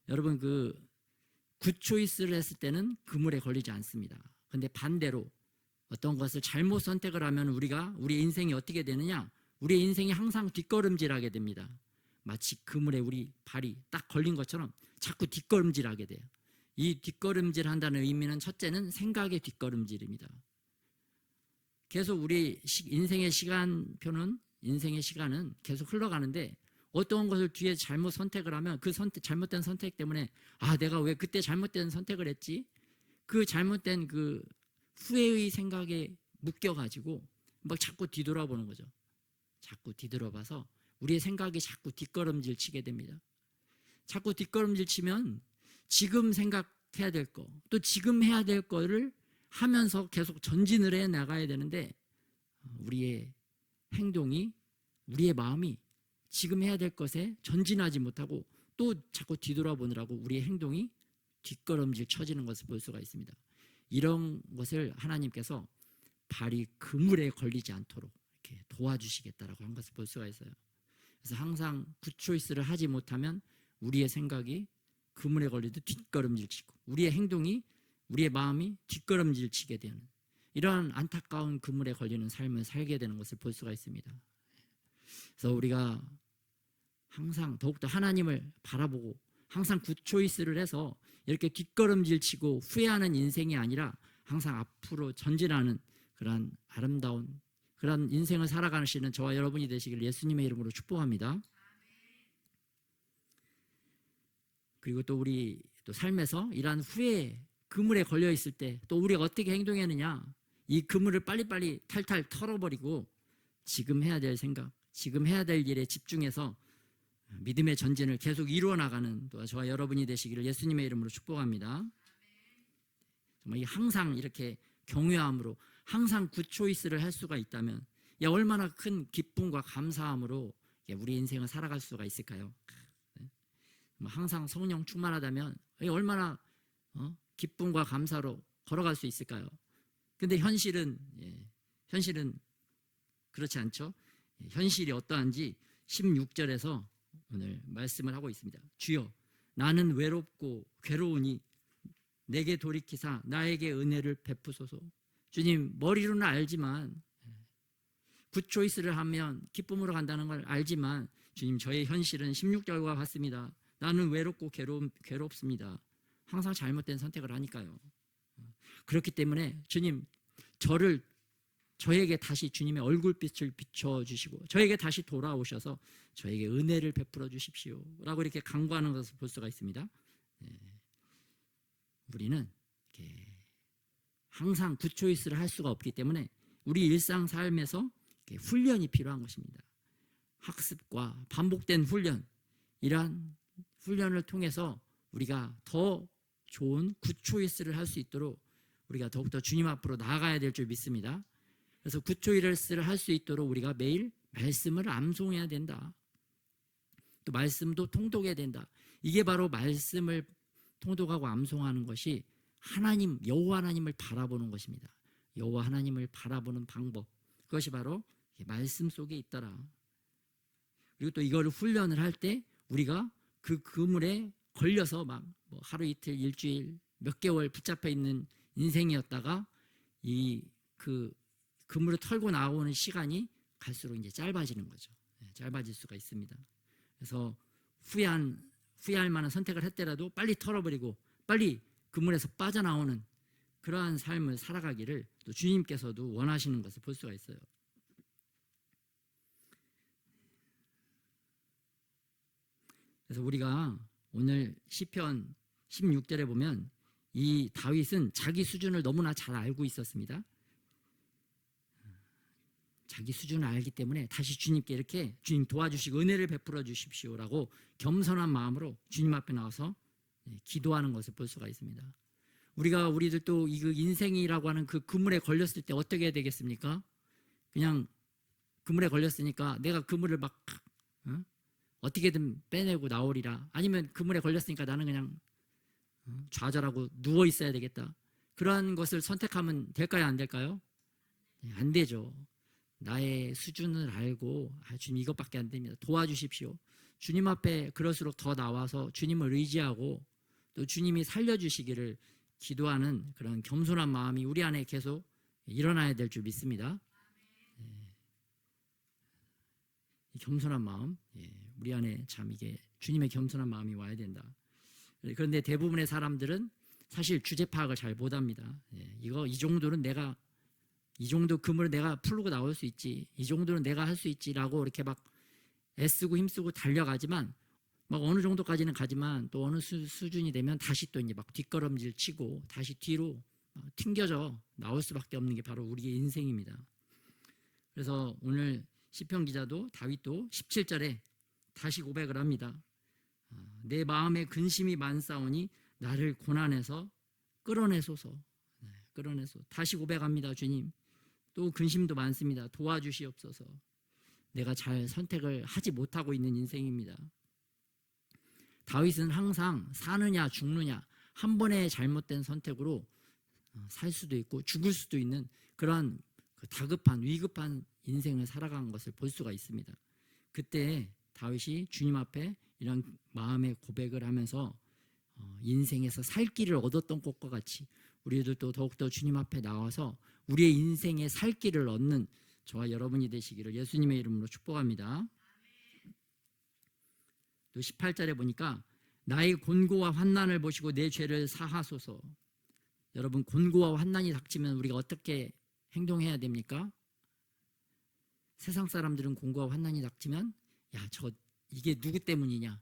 여러분 굿초이스를 했을 때는 그물에 걸리지 않습니다. 근데 반대로 어떤 것을 잘못 선택을 하면 우리 인생이 어떻게 되느냐? 우리 인생이 항상 뒷걸음질하게 됩니다. 마치 그물에 우리 발이 딱 걸린 것처럼 자꾸 뒷걸음질하게 돼요. 이 뒷걸음질한다는 의미는 첫째는 생각의 뒷걸음질입니다. 계속 우리 인생의 시간은 계속 흘러가는데 어떤 것을 뒤에 잘못 선택을 하면 그 잘못된 선택 때문에 내가 왜 그때 잘못된 선택을 했지? 그 잘못된 그 후회의 생각에 묶여가지고 막 자꾸 뒤돌아보는 거죠. 자꾸 뒤돌아봐서 우리의 생각이 자꾸 뒷걸음질 치게 됩니다. 자꾸 뒷걸음질 치면 지금 생각해야 될 거, 또 지금 해야 될 거를 하면서 계속 전진을 해 나가야 되는데 우리의 행동이, 우리의 마음이 지금 해야 될 것에 전진하지 못하고 또 자꾸 뒤돌아보느라고 우리의 행동이 뒷걸음질 쳐지는 것을 볼 수가 있습니다. 이런 것을 하나님께서 발이 그물에 걸리지 않도록 이렇게 도와주시겠다라고 한 것을 볼 수가 있어요. 그래서 항상 굿초이스를 하지 못하면 우리의 생각이 그물에 걸리듯 뒷걸음질 치고 우리의 행동이, 우리의 마음이 뒷걸음질 치게 되는 이러한 안타까운 그물에 걸리는 삶을 살게 되는 것을 볼 수가 있습니다. 그래서 우리가 항상 더욱더 하나님을 바라보고 항상 굿초이스를 해서 이렇게 뒷걸음질 치고 후회하는 인생이 아니라 항상 앞으로 전진하는 그런 아름다운 그런 인생을 살아가시는 저와 여러분이 되시길 예수님의 이름으로 축복합니다. 그리고 또 우리 또 삶에서 이러한 후회 그물에 걸려 있을 때 또 우리가 어떻게 행동했느냐, 이 그물을 빨리빨리 탈탈 털어버리고 지금 해야 될 생각, 지금 해야 될 일에 집중해서 믿음의 전진을 계속 이루어 나가는 또 저와 여러분이 되시기를 예수님의 이름으로 축복합니다. 정말 항상 이렇게 경외함으로 항상 굿초이스를 할 수가 있다면 얼마나 큰 기쁨과 감사함으로 우리 인생을 살아갈 수가 있을까요? 항상 성령 충만하다면 얼마나 기쁨과 감사로 걸어갈 수 있을까요? 근데 현실은 그렇지 않죠. 현실이 어떠한지 16절에서 오늘 말씀을 하고 있습니다. 주여, 나는 외롭고 괴로우니 내게 돌이키사 나에게 은혜를 베푸소서. 주님, 머리로는 알지만 굿초이스를 하면 기쁨으로 간다는 걸 알지만 주님, 저의 현실은 16절과 같습니다. 나는 외롭고 괴롭습니다. 항상 잘못된 선택을 하니까요. 그렇기 때문에 주님, 저에게 다시 주님의 얼굴빛을 비춰주시고 저에게 다시 돌아오셔서 저에게 은혜를 베풀어 주십시오 라고 이렇게 간구하는 것을 볼 수가 있습니다. 우리는 이렇게 항상 굿초이스를 할 수가 없기 때문에 우리 일상 삶에서 훈련이 필요한 것입니다. 학습과 반복된 훈련, 이러한 훈련을 통해서 우리가 더 좋은 굿초이스를 할 수 있도록 우리가 더욱더 주님 앞으로 나아가야 될 줄 믿습니다. 그래서 구초일을스를 할 수 있도록 우리가 매일 말씀을 암송해야 된다. 또 말씀도 통독해야 된다. 이게 바로 말씀을 통독하고 암송하는 것이 하나님, 여호와 하나님을 바라보는 것입니다. 여호와 하나님을 바라보는 방법, 그것이 바로 말씀 속에 있더라. 그리고 또 이거를 훈련을 할 때 우리가 그 그물에 걸려서 막 뭐 하루 이틀 일주일 몇 개월 붙잡혀 있는 인생이었다가 이 그 그물을 털고 나오는 시간이 갈수록 이제 짧아지는 거죠. 짧아질 수가 있습니다. 그래서 후회할 만한 선택을 했더라도 빨리 털어버리고 빨리 그물에서 빠져나오는 그러한 삶을 살아가기를 또 주님께서도 원하시는 것을 볼 수가 있어요. 그래서 우리가 오늘 시편 16절에 보면 이 다윗은 자기 수준을 너무나 잘 알고 있었습니다. 자기 수준을 알기 때문에 다시 주님께 이렇게 주님 도와주시고 은혜를 베풀어 주십시오라고 겸손한 마음으로 주님 앞에 나와서 기도하는 것을 볼 수가 있습니다. 우리들도 이 인생이라고 하는 그 그물에 걸렸을 때 어떻게 해야 되겠습니까? 그냥 그물에 걸렸으니까 내가 그물을 막 어떻게든 빼내고 나오리라. 아니면 그물에 걸렸으니까 나는 그냥 좌절하고 누워 있어야 되겠다. 그러한 것을 선택하면 될까요? 안 될까요? 안 되죠. 나의 수준을 알고 주님 이것밖에 안 됩니다. 도와주십시오. 주님 앞에 그럴수록 더 나와서 주님을 의지하고 또 주님이 살려주시기를 기도하는 그런 겸손한 마음이 우리 안에 계속 일어나야 될 줄 믿습니다. 이 겸손한 마음, 우리 안에 참 이게 주님의 겸손한 마음이 와야 된다. 그런데 대부분의 사람들은 사실 주제 파악을 잘 못합니다. 이 정도는 이 정도 그물을 내가 풀고 나올 수 있지, 이 정도는 내가 할 수 있지라고 이렇게 막 애쓰고 힘쓰고 달려가지만 막 어느 정도까지는 가지만 또 어느 수준이 되면 다시 또 이제 막 뒷걸음질 치고 다시 뒤로 튕겨져 나올 수밖에 없는 게 바로 우리의 인생입니다. 그래서 오늘 시편 기자도 다윗도 17절에 다시 고백을 합니다. 내 마음에 근심이 많사오니 나를 고난에서 끌어내소서. 끌어내소. 다시 고백합니다. 주님, 또 근심도 많습니다. 도와주시옵소서. 내가 잘 선택을 하지 못하고 있는 인생입니다. 다윗은 항상 사느냐 죽느냐 한 번의 잘못된 선택으로 살 수도 있고 죽을 수도 있는 그러한 다급한 위급한 인생을 살아간 것을 볼 수가 있습니다. 그때 다윗이 주님 앞에 이런 마음의 고백을 하면서 인생에서 살 길을 얻었던 것과 같이 우리들도 더욱더 주님 앞에 나와서 우리의 인생에 살 길을 얻는 저와 여러분이 되시기를 예수님의 이름으로 축복합니다. 또 18절에 보니까 나의 곤고와 환난을 보시고 내 죄를 사하소서. 여러분, 곤고와 환난이 닥치면 우리가 어떻게 행동해야 됩니까? 세상 사람들은 곤고와 환난이 닥치면 이게 누구 때문이냐?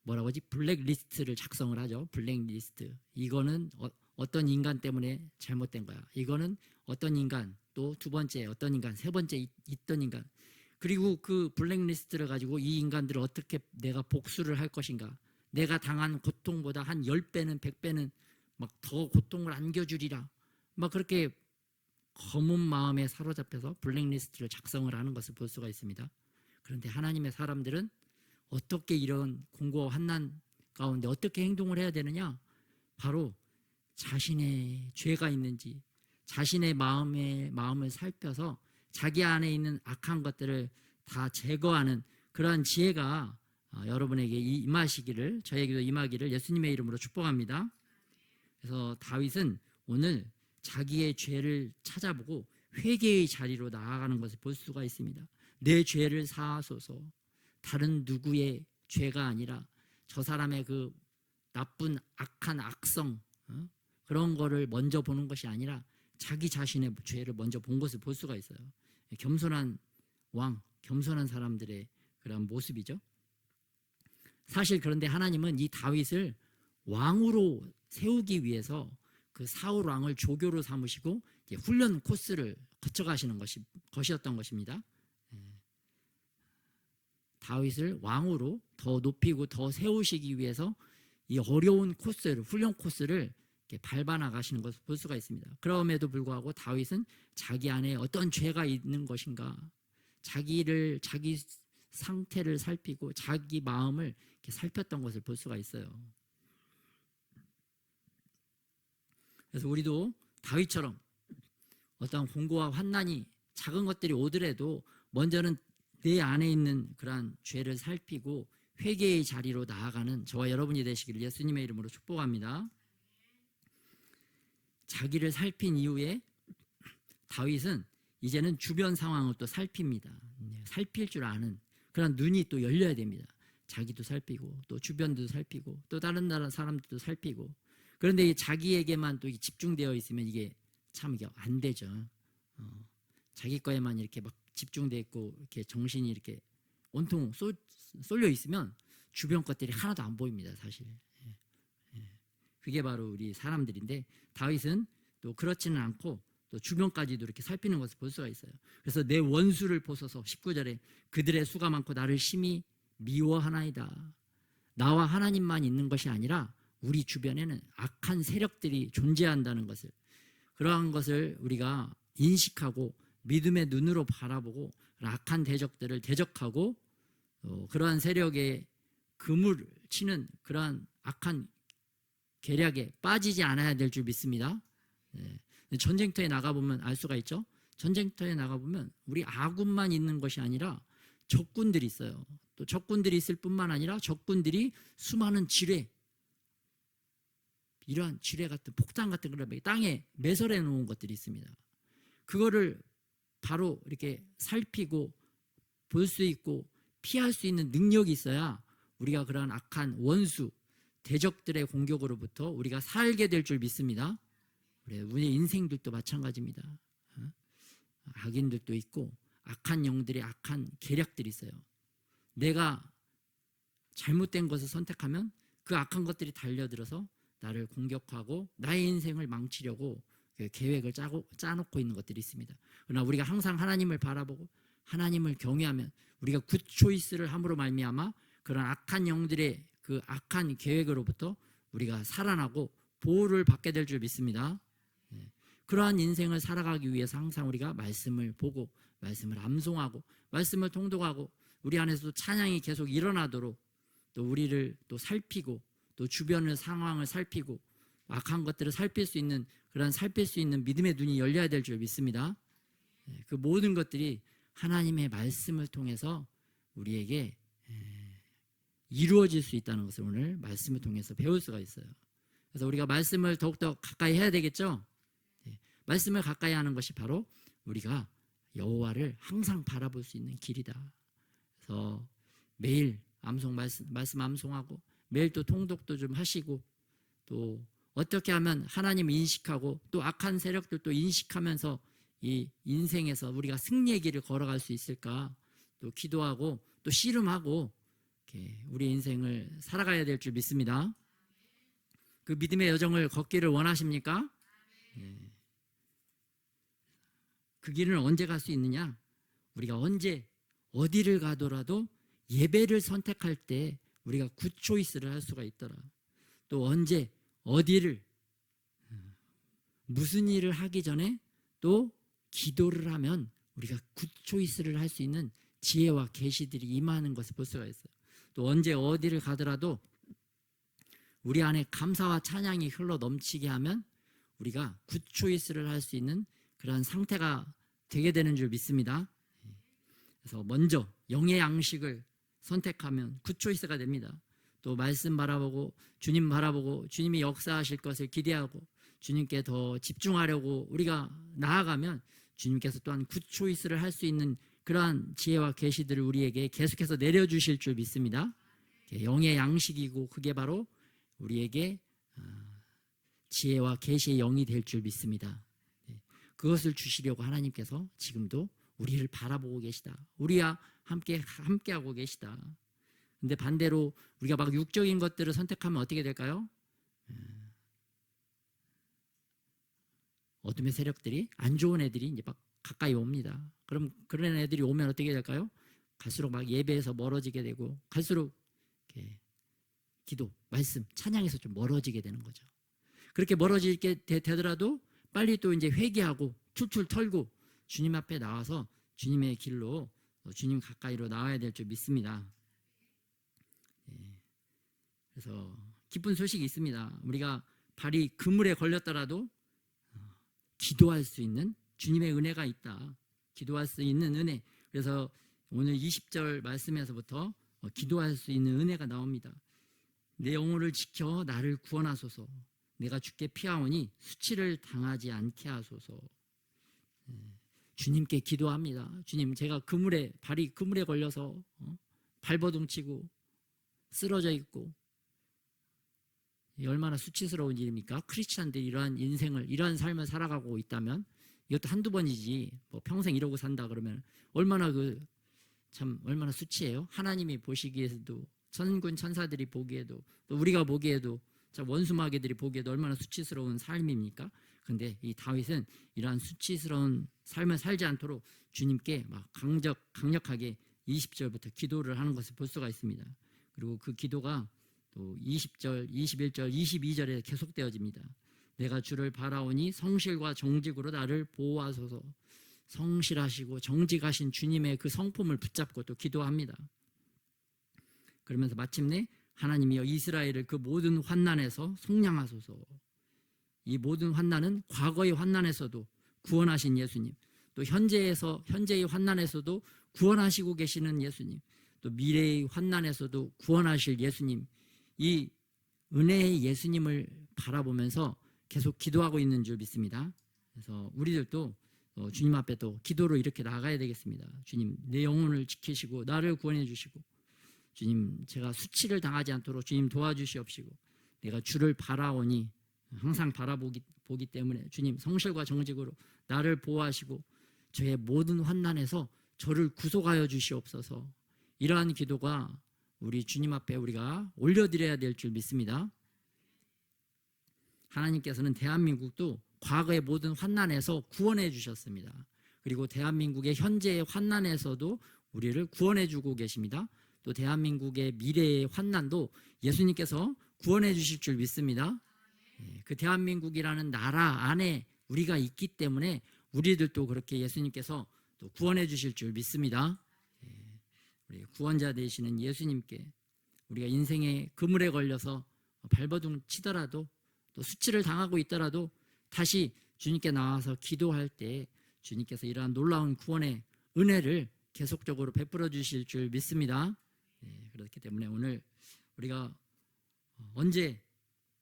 뭐라고 하지? 블랙리스트를 작성을 하죠. 블랙리스트. 이거는 어떤 인간 때문에 잘못된 거야. 이거는 어떤 인간, 또 두 번째 어떤 인간, 세 번째 있던 인간. 그리고 그 블랙리스트를 가지고 이 인간들을 어떻게 내가 복수를 할 것인가. 내가 당한 고통보다 한 10배는 100배는 막 더 고통을 안겨주리라. 막 그렇게 검은 마음에 사로잡혀서 블랙리스트를 작성을 하는 것을 볼 수가 있습니다. 그런데 하나님의 사람들은 어떻게 이런 공고와 환난 가운데 어떻게 행동을 해야 되느냐? 바로 자신의 죄가 있는지 자신의 마음을 살펴서 자기 안에 있는 악한 것들을 다 제거하는 그러한 지혜가 여러분에게 임하시기를, 저에게도 임하기를 예수님의 이름으로 축복합니다. 그래서 다윗은 오늘 자기의 죄를 찾아보고 회개의 자리로 나아가는 것을 볼 수가 있습니다. 내 죄를 사하소서. 다른 누구의 죄가 아니라 저 사람의 그 나쁜 악한 악성, 그런 거를 먼저 보는 것이 아니라 자기 자신의 죄를 먼저 본 것을 볼 수가 있어요. 겸손한 왕, 겸손한 사람들의 그런 모습이죠. 사실 그런데 하나님은 이 다윗을 왕으로 세우기 위해서 그 사울 왕을 조교로 삼으시고 훈련 코스를 거쳐가시는 것이었던 것입니다. 다윗을 왕으로 더 높이고 더 세우시기 위해서 이 어려운 코스를, 훈련 코스를 이렇게 밟아 나가시는 것을 볼 수가 있습니다. 그럼에도 불구하고 다윗은 자기 안에 어떤 죄가 있는 것인가, 자기 상태를 살피고 자기 마음을 이렇게 살폈던 것을 볼 수가 있어요. 그래서 우리도 다윗처럼 어떤 공고와 환난이 작은 것들이 오더라도 먼저는 내 안에 있는 그러한 죄를 살피고 회개의 자리로 나아가는 저와 여러분이 되시기를 예수님의 이름으로 축복합니다. 자기를 살핀 이후에 다윗은 이제는 주변 상황을 또 살핍니다. 살필 줄 아는 그런 눈이 또 열려야 됩니다. 자기도 살피고 또 주변도 살피고 또 다른 나라 사람들도 살피고. 그런데 자기에게만 또 집중되어 있으면 이게 참 이게 안 되죠. 자기 거에만 이렇게 막 집중되어 있고 이렇게 정신이 이렇게 온통 쏠려 있으면 주변 것들이 하나도 안 보입니다, 사실. 그게 바로 우리 사람들인데 다윗은 또 그렇지는 않고 또 주변까지도 이렇게 살피는 것을 볼 수가 있어요. 그래서 내 원수를 보소서 19절에 그들의 수가 많고 나를 심히 미워하나이다. 나와 하나님만 있는 것이 아니라 우리 주변에는 악한 세력들이 존재한다는 것을, 그러한 것을 우리가 인식하고 믿음의 눈으로 바라보고 악한 대적들을 대적하고 그러한 세력에 그물 치는 그러한 악한 계략에 빠지지 않아야 될 줄 믿습니다. 전쟁터에 나가보면 알 수가 있죠. 전쟁터에 나가보면 우리 아군만 있는 것이 아니라 적군들이 있어요. 또 적군들이 있을 뿐만 아니라 적군들이 수많은 지뢰, 이러한 지뢰 같은 폭탄 같은 걸 땅에 매설해 놓은 것들이 있습니다. 그거를 바로 이렇게 살피고 볼 수 있고 피할 수 있는 능력이 있어야 우리가 그러한 악한 원수, 대적들의 공격으로부터 우리가 살게 될 줄 믿습니다. 우리의 인생들도 마찬가지입니다. 악인들도 있고 악한 영들의 악한 계략들이 있어요. 내가 잘못된 것을 선택하면 그 악한 것들이 달려들어서 나를 공격하고 나의 인생을 망치려고 계획을 짜놓고 있는 것들이 있습니다. 그러나 우리가 항상 하나님을 바라보고 하나님을 경외하면 우리가 굿 초이스를 함으로 말미암아 그런 악한 영들의 그 악한 계획으로부터 우리가 살아나고 보호를 받게 될 줄 믿습니다. 그러한 인생을 살아가기 위해서 항상 우리가 말씀을 보고 말씀을 암송하고 말씀을 통독하고 우리 안에서도 찬양이 계속 일어나도록 또 우리를 또 살피고 또 주변의 상황을 살피고 악한 것들을 살필 수 있는 그런 살필 수 있는 믿음의 눈이 열려야 될 줄 믿습니다. 그 모든 것들이 하나님의 말씀을 통해서 우리에게 이루어질 수 있다는 것을 오늘 말씀을 통해서 배울 수가 있어요. 그래서 우리가 말씀을 더욱더 가까이 해야 되겠죠. 말씀을 가까이 하는 것이 바로 우리가 여호와를 항상 바라볼 수 있는 길이다. 그래서 매일 말씀 암송하고 매일 또 통독도 좀 하시고 또 어떻게 하면 하나님을 인식하고 또 악한 세력들도 인식하면서 이 인생에서 우리가 승리의 길을 걸어갈 수 있을까 또 기도하고 또 씨름하고 이렇게 우리 인생을 살아가야 될 줄 믿습니다. 그 믿음의 여정을 걷기를 원하십니까? 그 길은 언제 갈 수 있느냐? 우리가 언제 어디를 가더라도 예배를 선택할 때 우리가 굿 초이스를 할 수가 있더라. 또 언제 어디를 무슨 일을 하기 전에 또 기도를 하면 우리가 굿 초이스를 할 수 있는 지혜와 계시들이 임하는 것을 볼 수가 있어요. 또 언제 어디를 가더라도 우리 안에 감사와 찬양이 흘러 넘치게 하면 우리가 굿 초이스를 할 수 있는 그러한 상태가 되게 되는 줄 믿습니다. 그래서 먼저 영의 양식을 선택하면 굿 초이스가 됩니다. 또 말씀 바라보고 주님 바라보고 주님이 역사하실 것을 기대하고 주님께 더 집중하려고 우리가 나아가면 주님께서 또한 굿 초이스를 할 수 있는 그러한 지혜와 계시들을 우리에게 계속해서 내려주실 줄 믿습니다. 영의 양식이고 그게 바로 우리에게 지혜와 계시의 영이 될 줄 믿습니다. 그것을 주시려고 하나님께서 지금도 우리를 바라보고 계시다. 우리와 함께하고 계시다. 근데 반대로 우리가 막 육적인 것들을 선택하면 어떻게 될까요? 어둠의 세력들이 안 좋은 애들이 이제 막 가까이 옵니다. 그럼 그런 애들이 오면 어떻게 될까요? 갈수록 막 예배에서 멀어지게 되고 갈수록 이렇게 기도, 말씀, 찬양에서 좀 멀어지게 되는 거죠. 그렇게 멀어지게 되더라도 빨리 또 이제 회개하고 툴툴 털고 주님 앞에 나와서 주님의 길로 주님 가까이로 나와야 될 줄 믿습니다. 그래서 기쁜 소식이 있습니다. 우리가 발이 그물에 걸렸더라도 기도할 수 있는 주님의 은혜가 있다. 기도할 수 있는 은혜. 그래서 오늘 20절 말씀에서부터 기도할 수 있는 은혜가 나옵니다. 내 영혼을 지켜 나를 구원하소서. 내가 주께 피하오니 수치를 당하지 않게 하소서. 주님께 기도합니다. 주님, 제가 발이 그물에 걸려서 발버둥 치고 쓰러져 있고 얼마나 수치스러운 일입니까? 크리스찬들이 이러한 삶을 살아가고 있다면 이것도 한두 번이지 뭐 평생 이러고 산다 그러면 얼마나 수치해요. 하나님이 보시기에도 천군 천사들이 보기에도 또 우리가 보기에도 원수마귀들이 보기에도 얼마나 수치스러운 삶입니까? 근데 이 다윗은 이러한 수치스러운 삶을 살지 않도록 주님께 막 강력하게 20절부터 기도를 하는 것을 볼 수가 있습니다. 그리고 그 기도가 또 20절, 21절, 22절에 계속되어집니다. 내가 주를 바라오니 성실과 정직으로 나를 보호하소서. 성실하시고 정직하신 주님의 그 성품을 붙잡고 또 기도합니다. 그러면서 마침내 하나님이여 이스라엘을 그 모든 환난에서 속량하소서. 이 모든 환난은 과거의 환난에서도 구원하신 예수님, 또 현재의 환난에서도 구원하시고 계시는 예수님, 또 미래의 환난에서도 구원하실 예수님, 이 은혜의 예수님을 바라보면서 계속 기도하고 있는 줄 믿습니다. 그래서 우리들도 주님 앞에 또 기도로 이렇게 나가야 되겠습니다. 주님, 내 영혼을 지키시고 나를 구원해 주시고, 주님, 제가 수치를 당하지 않도록 주님 도와주시옵시고, 내가 주를 바라오니 항상 바라보기 때문에 주님 성실과 정직으로 나를 보호하시고 저의 모든 환난에서 저를 구속하여 주시옵소서. 이러한 기도가 우리 주님 앞에 우리가 올려드려야 될 줄 믿습니다. 하나님께서는 대한민국도 과거의 모든 환난에서 구원해 주셨습니다. 그리고 대한민국의 현재의 환난에서도 우리를 구원해 주고 계십니다. 또 대한민국의 미래의 환난도 예수님께서 구원해 주실 줄 믿습니다. 그 대한민국이라는 나라 안에 우리가 있기 때문에 우리들도 그렇게 예수님께서 또 구원해 주실 줄 믿습니다. 우리 구원자 되시는 예수님께 우리가 인생의 그물에 걸려서 발버둥 치더라도 또 수치를 당하고 있더라도 다시 주님께 나와서 기도할 때 주님께서 이러한 놀라운 구원의 은혜를 계속적으로 베풀어 주실 줄 믿습니다. 그렇기 때문에 오늘 우리가 언제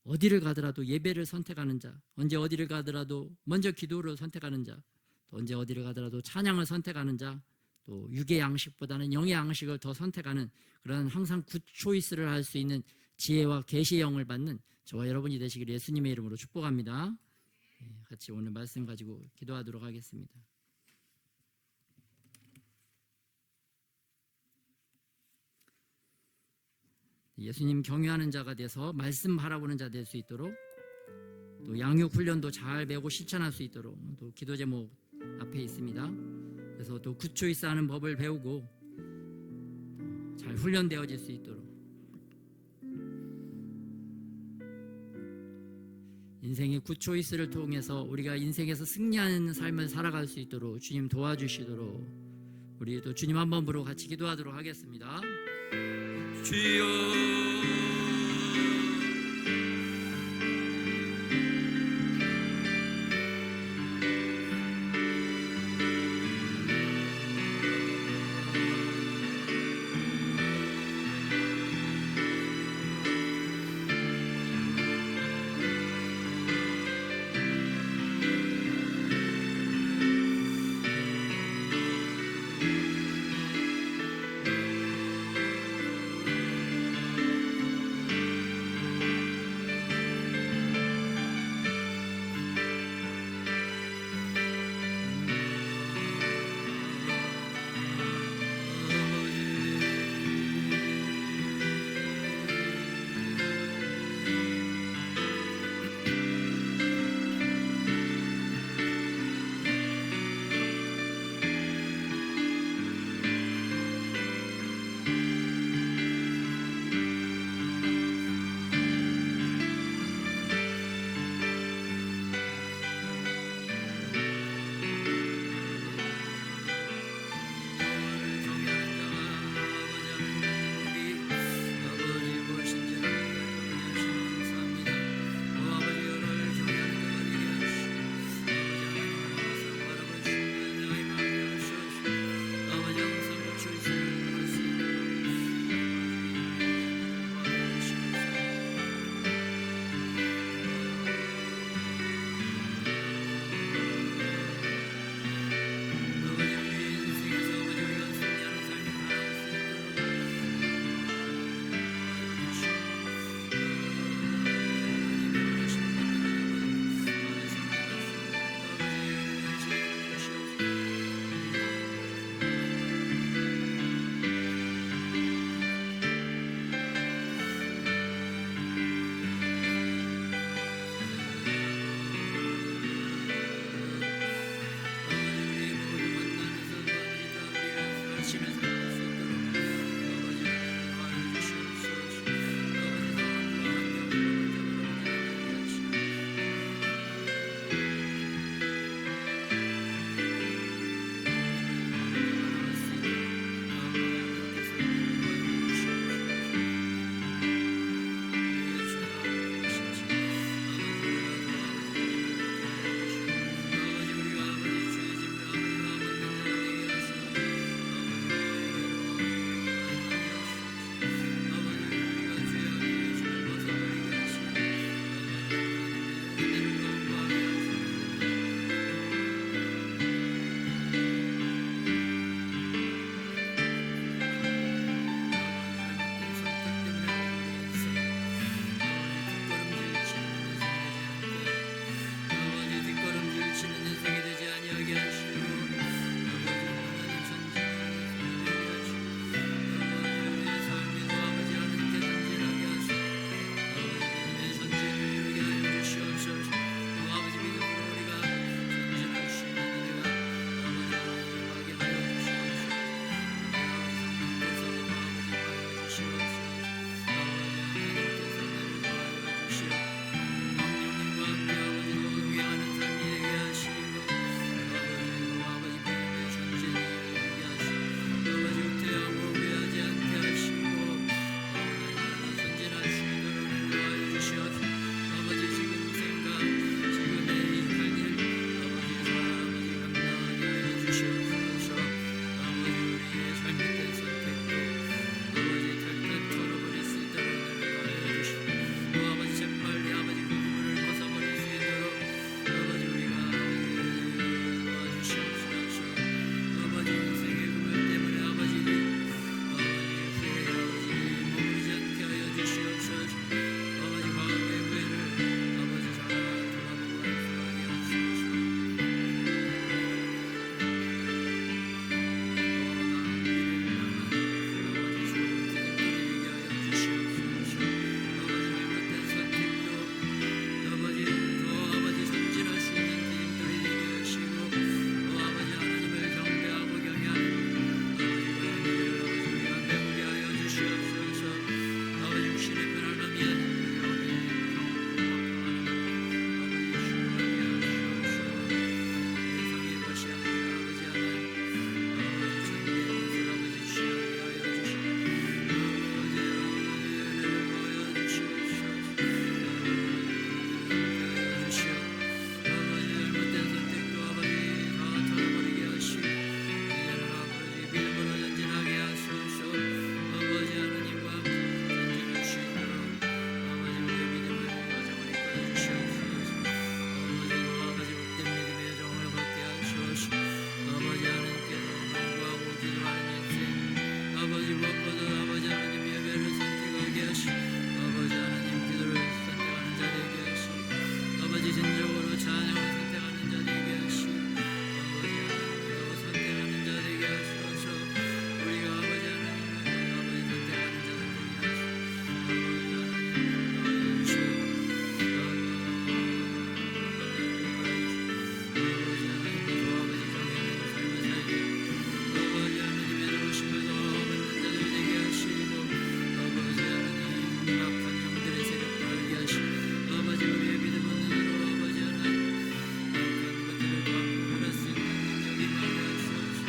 어디를 가더라도 예배를 선택하는 자, 언제 어디를 가더라도 먼저 기도를 선택하는 자, 또 언제 어디를 가더라도 찬양을 선택하는 자, 또 육의 양식보다는 영의 양식을 더 선택하는 그런 항상 굿 초이스를 할 수 있는 지혜와 계시의 영을 받는 저와 여러분이 되시기를 예수님의 이름으로 축복합니다. 같이 오늘 말씀 가지고 기도하도록 하겠습니다. 예수님 경외하는 자가 돼서 말씀 바라보는 자 될 수 있도록, 또 양육 훈련도 잘 배우고 실천할 수 있도록 또 기도 제목 앞에 있습니다. 그래서 또 굿초이스 하는 법을 배우고 잘 훈련되어질 수 있도록, 인생의 굿초이스를 통해서 우리가 인생에서 승리하는 삶을 살아갈 수 있도록 주님 도와주시도록 우리 또 주님 한번 부르고 같이 기도하도록 하겠습니다. 주여 주시옵소서. 아버지 우리의 잘못된 선택도 아버지 탈탈 털어버릴 수 있도록 은혜를 더하여 주시고 또 아버지 재빨리 아버지 그 그물을 벗어버릴 수 있도록 아버지 우리가 도와주시옵소서. 아버지 인생의 그물 때문에 아버지 후에 아버지 머무르지 않게 하여 주시옵소서. 아버지 과거의 후회를 아버지 잘 돌아보고 안수하게 하옵소서. 아버지 무엇보다 아버지 하나님 예배를 선택하게 하시고 아버지 하나님 기도를 선택하는 자 되게 하시고 아버지 진정으로 찬양을 선택하는 자 되게 하시고 아버지 하나님도 선택하는 자 되게 하소서. 우리가 아버지 하나님을 아버지 선택하는 자 되게 하시고 아버지 하나님도 아버지 정의하는 삶을 살게 아버지 하나님의 도우심을 더 받는 자들 되게 하시고 아버지 하나님 악한 영들의 세력 벌게 하시고 아버지 우리의 믿음은 눈으로 아버지 하나님 악한 것들을 막을 수 있는 능력이 임하게 하시옵소서.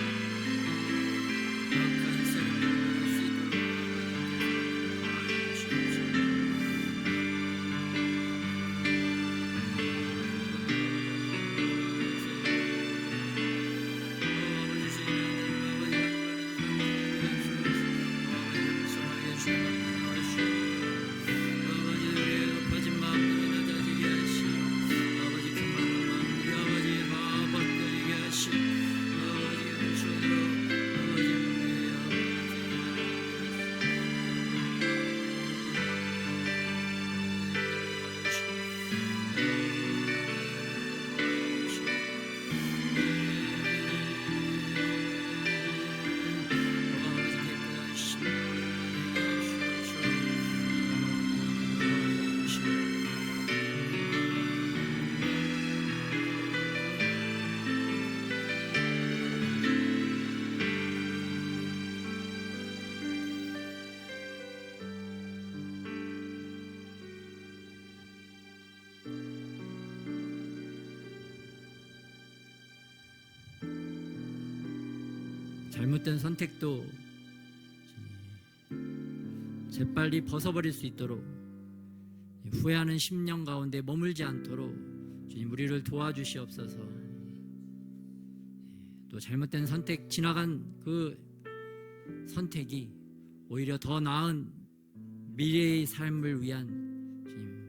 악한 세력을 막을 수 있도록 하여 주시옵소서. 잘못된 선택도 재빨리 벗어버릴 수 있도록 후회하는 심령 가운데 머물지 않도록 주님 우리를 도와주시옵소서. 또 잘못된 선택, 지나간 그 선택이 오히려 더 나은 미래의 삶을 위한 주님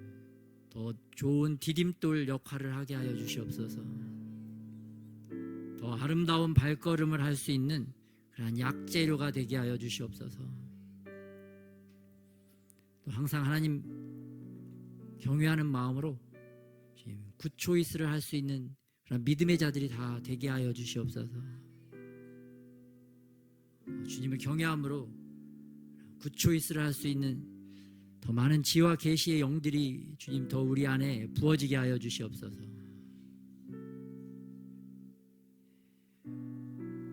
더 좋은 디딤돌 역할을 하게 하여 주시옵소서. 더 아름다운 발걸음을 할 수 있는 그러한 약재료가 되게 하여 주시옵소서. 또 항상 하나님 경외하는 마음으로 굿 초이스를 할 수 있는 그런 믿음의 자들이 다 되게 하여 주시옵소서. 주님을 경외함으로 굿 초이스를 할 수 있는 더 많은 지와 계시의 영들이 주님 더 우리 안에 부어지게 하여 주시옵소서.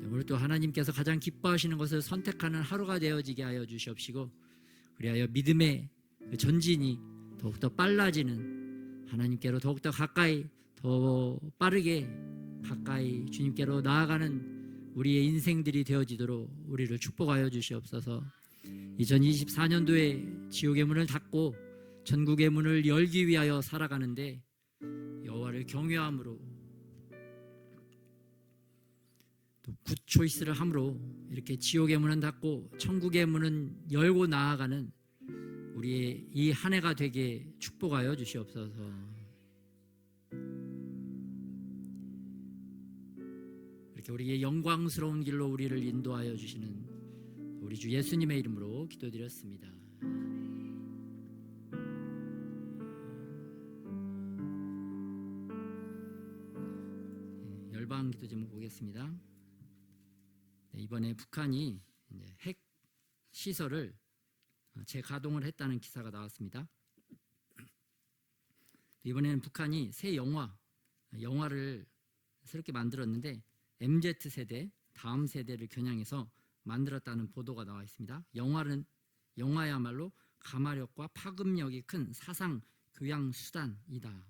오늘 또 하나님께서 가장 기뻐하시는 것을 선택하는 하루가 되어지게 하여 주시옵시고 그리하여 믿음의 전진이 더욱더 빨라지는 하나님께로 더욱더 가까이 더 빠르게 가까이 주님께로 나아가는 우리의 인생들이 되어지도록 우리를 축복하여 주시옵소서. 2024년도에 지옥의 문을 닫고 전국의 문을 열기 위하여 살아가는데 여호와를 경외함으로 또 굿 초이스를 함으로 이렇게 지옥의 문은 닫고 천국의 문은 열고 나아가는 우리의 이 한 해가 되게 축복하여 주시옵소서. 이렇게 우리의 영광스러운 길로 우리를 인도하여 주시는 우리 주 예수님의 이름으로 기도드렸습니다. 열방 기도 제목 보겠습니다. 이번에 북한이 핵 시설을 재가동을 했다는 기사가 나왔습니다. 이번에는 북한이 새 영화를 새롭게 만들었는데 MZ 세대, 다음 세대를 겨냥해서 만들었다는 보도가 나와 있습니다. 영화야말로 가마력과 파급력이 큰 사상 교양 수단이다.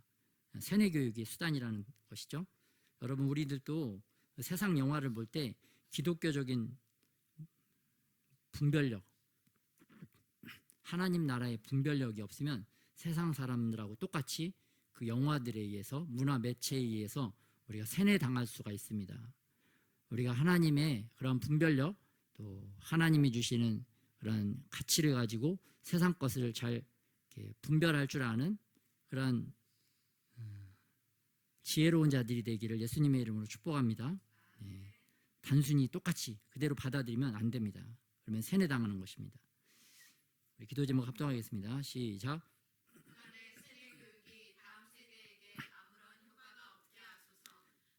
세뇌 교육의 수단이라는 것이죠. 여러분, 우리들도 세상 영화를 볼 때 기독교적인 분별력, 하나님 나라의 분별력이 없으면 세상 사람들하고 똑같이 그 영화들에 의해서, 문화 매체에 의해서 우리가 세뇌당할 수가 있습니다. 우리가 하나님의 그런 분별력, 또 하나님이 주시는 그런 가치를 가지고 세상 것을 잘 분별할 줄 아는 그런 지혜로운 자들이 되기를 예수님의 이름으로 축복합니다. 단순히 똑같이 그대로 받아들이면 안 됩니다. 그러면 세뇌당하는 것입니다. 우리 기도 제목 합동하겠습니다. 시작.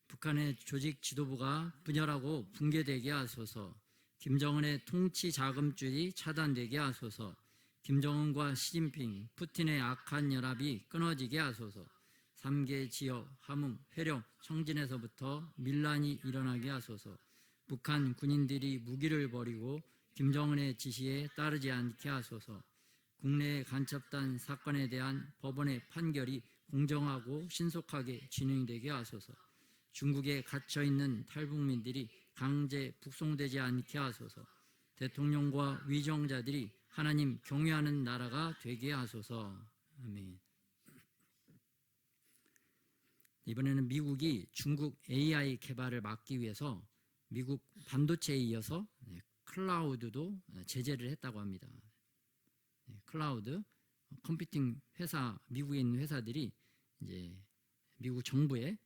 북한의 조직 지도부가 분열하고 붕괴되게 하소서. 김정은의 통치 자금줄이 차단되게 하소서. 김정은과 시진핑, 푸틴의 악한 연합이 끊어지게 하소서. 3개 지역, 함흥, 회령, 청진에서부터 밀란이 일어나게 하소서. 북한 군인들이 무기를 버리고 김정은의 지시에 따르지 않게 하소서. 국내 간첩단 사건에 대한 법원의 판결이 공정하고 신속하게 진행되게 하소서. 중국에 갇혀있는 탈북민들이 강제 북송되지 않게 하소서. 대통령과 위정자들이 하나님 경외하는 나라가 되게 하소서. 아멘. 이번에는 미국이 중국 AI 개발을 막기 위해서 미국 반도체에 이어서 클라우드도 제재를 했다고 합니다. 클라우드 컴퓨팅 회사, 미국에 있는 회사들이 이제 미국 정부에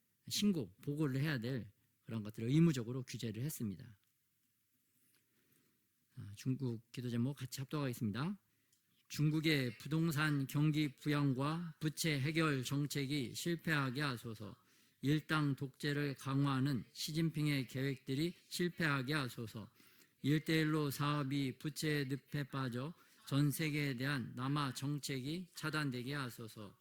보고를 해야 될 그런 것들을 의무적으로 규제를 했습니다. 중국 기도 제목 같이 합독하겠습니다. 중국의 부동산 경기 부양과 부채 해결 정책이 실패하게 하소서. 일당 독재를 강화하는 시진핑의 계획들이 실패하게 하소서. 1:1로 사업이 부채 늪에 빠져 전 세계에 대한 남아 정책이 차단되게 하소서.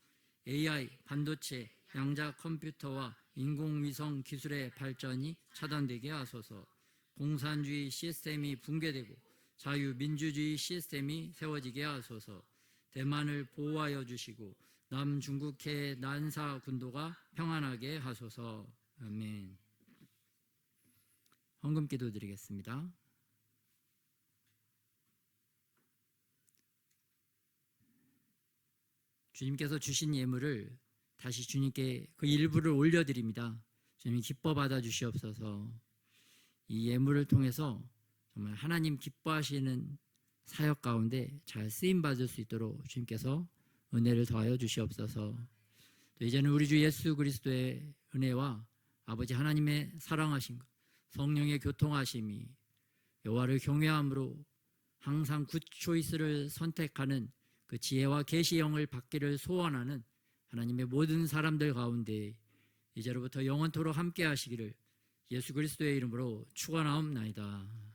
AI, 반도체, 양자 컴퓨터와 인공위성 기술의 발전이 차단되게 하소서. 공산주의 시스템이 붕괴되고 자유민주주의 시스템이 세워지게 하소서. 대만을 보호하여 주시고 남중국해의 난사 군도가 평안하게 하소서. 아멘. 헌금 기도 드리겠습니다. 주님께서 주신 예물을 다시 주님께 그 일부를 올려드립니다. 주님 기뻐 받아 주시옵소서. 이 예물을 통해서 정말 하나님 기뻐하시는 사역 가운데 잘 쓰임 받을 수 있도록 주님께서 은혜를 더하여 주시옵소서. 또 이제는 우리 주 예수 그리스도의 은혜와 아버지 하나님의 사랑하심, 성령의 교통하심이, 여호와를 경외함으로 항상 굿 초이스를 선택하는 그 지혜와 계시형을 받기를 소원하는 하나님의 모든 사람들 가운데 이제로부터 영원토록 함께 하시기를 예수 그리스도의 이름으로 축원하옵나이다.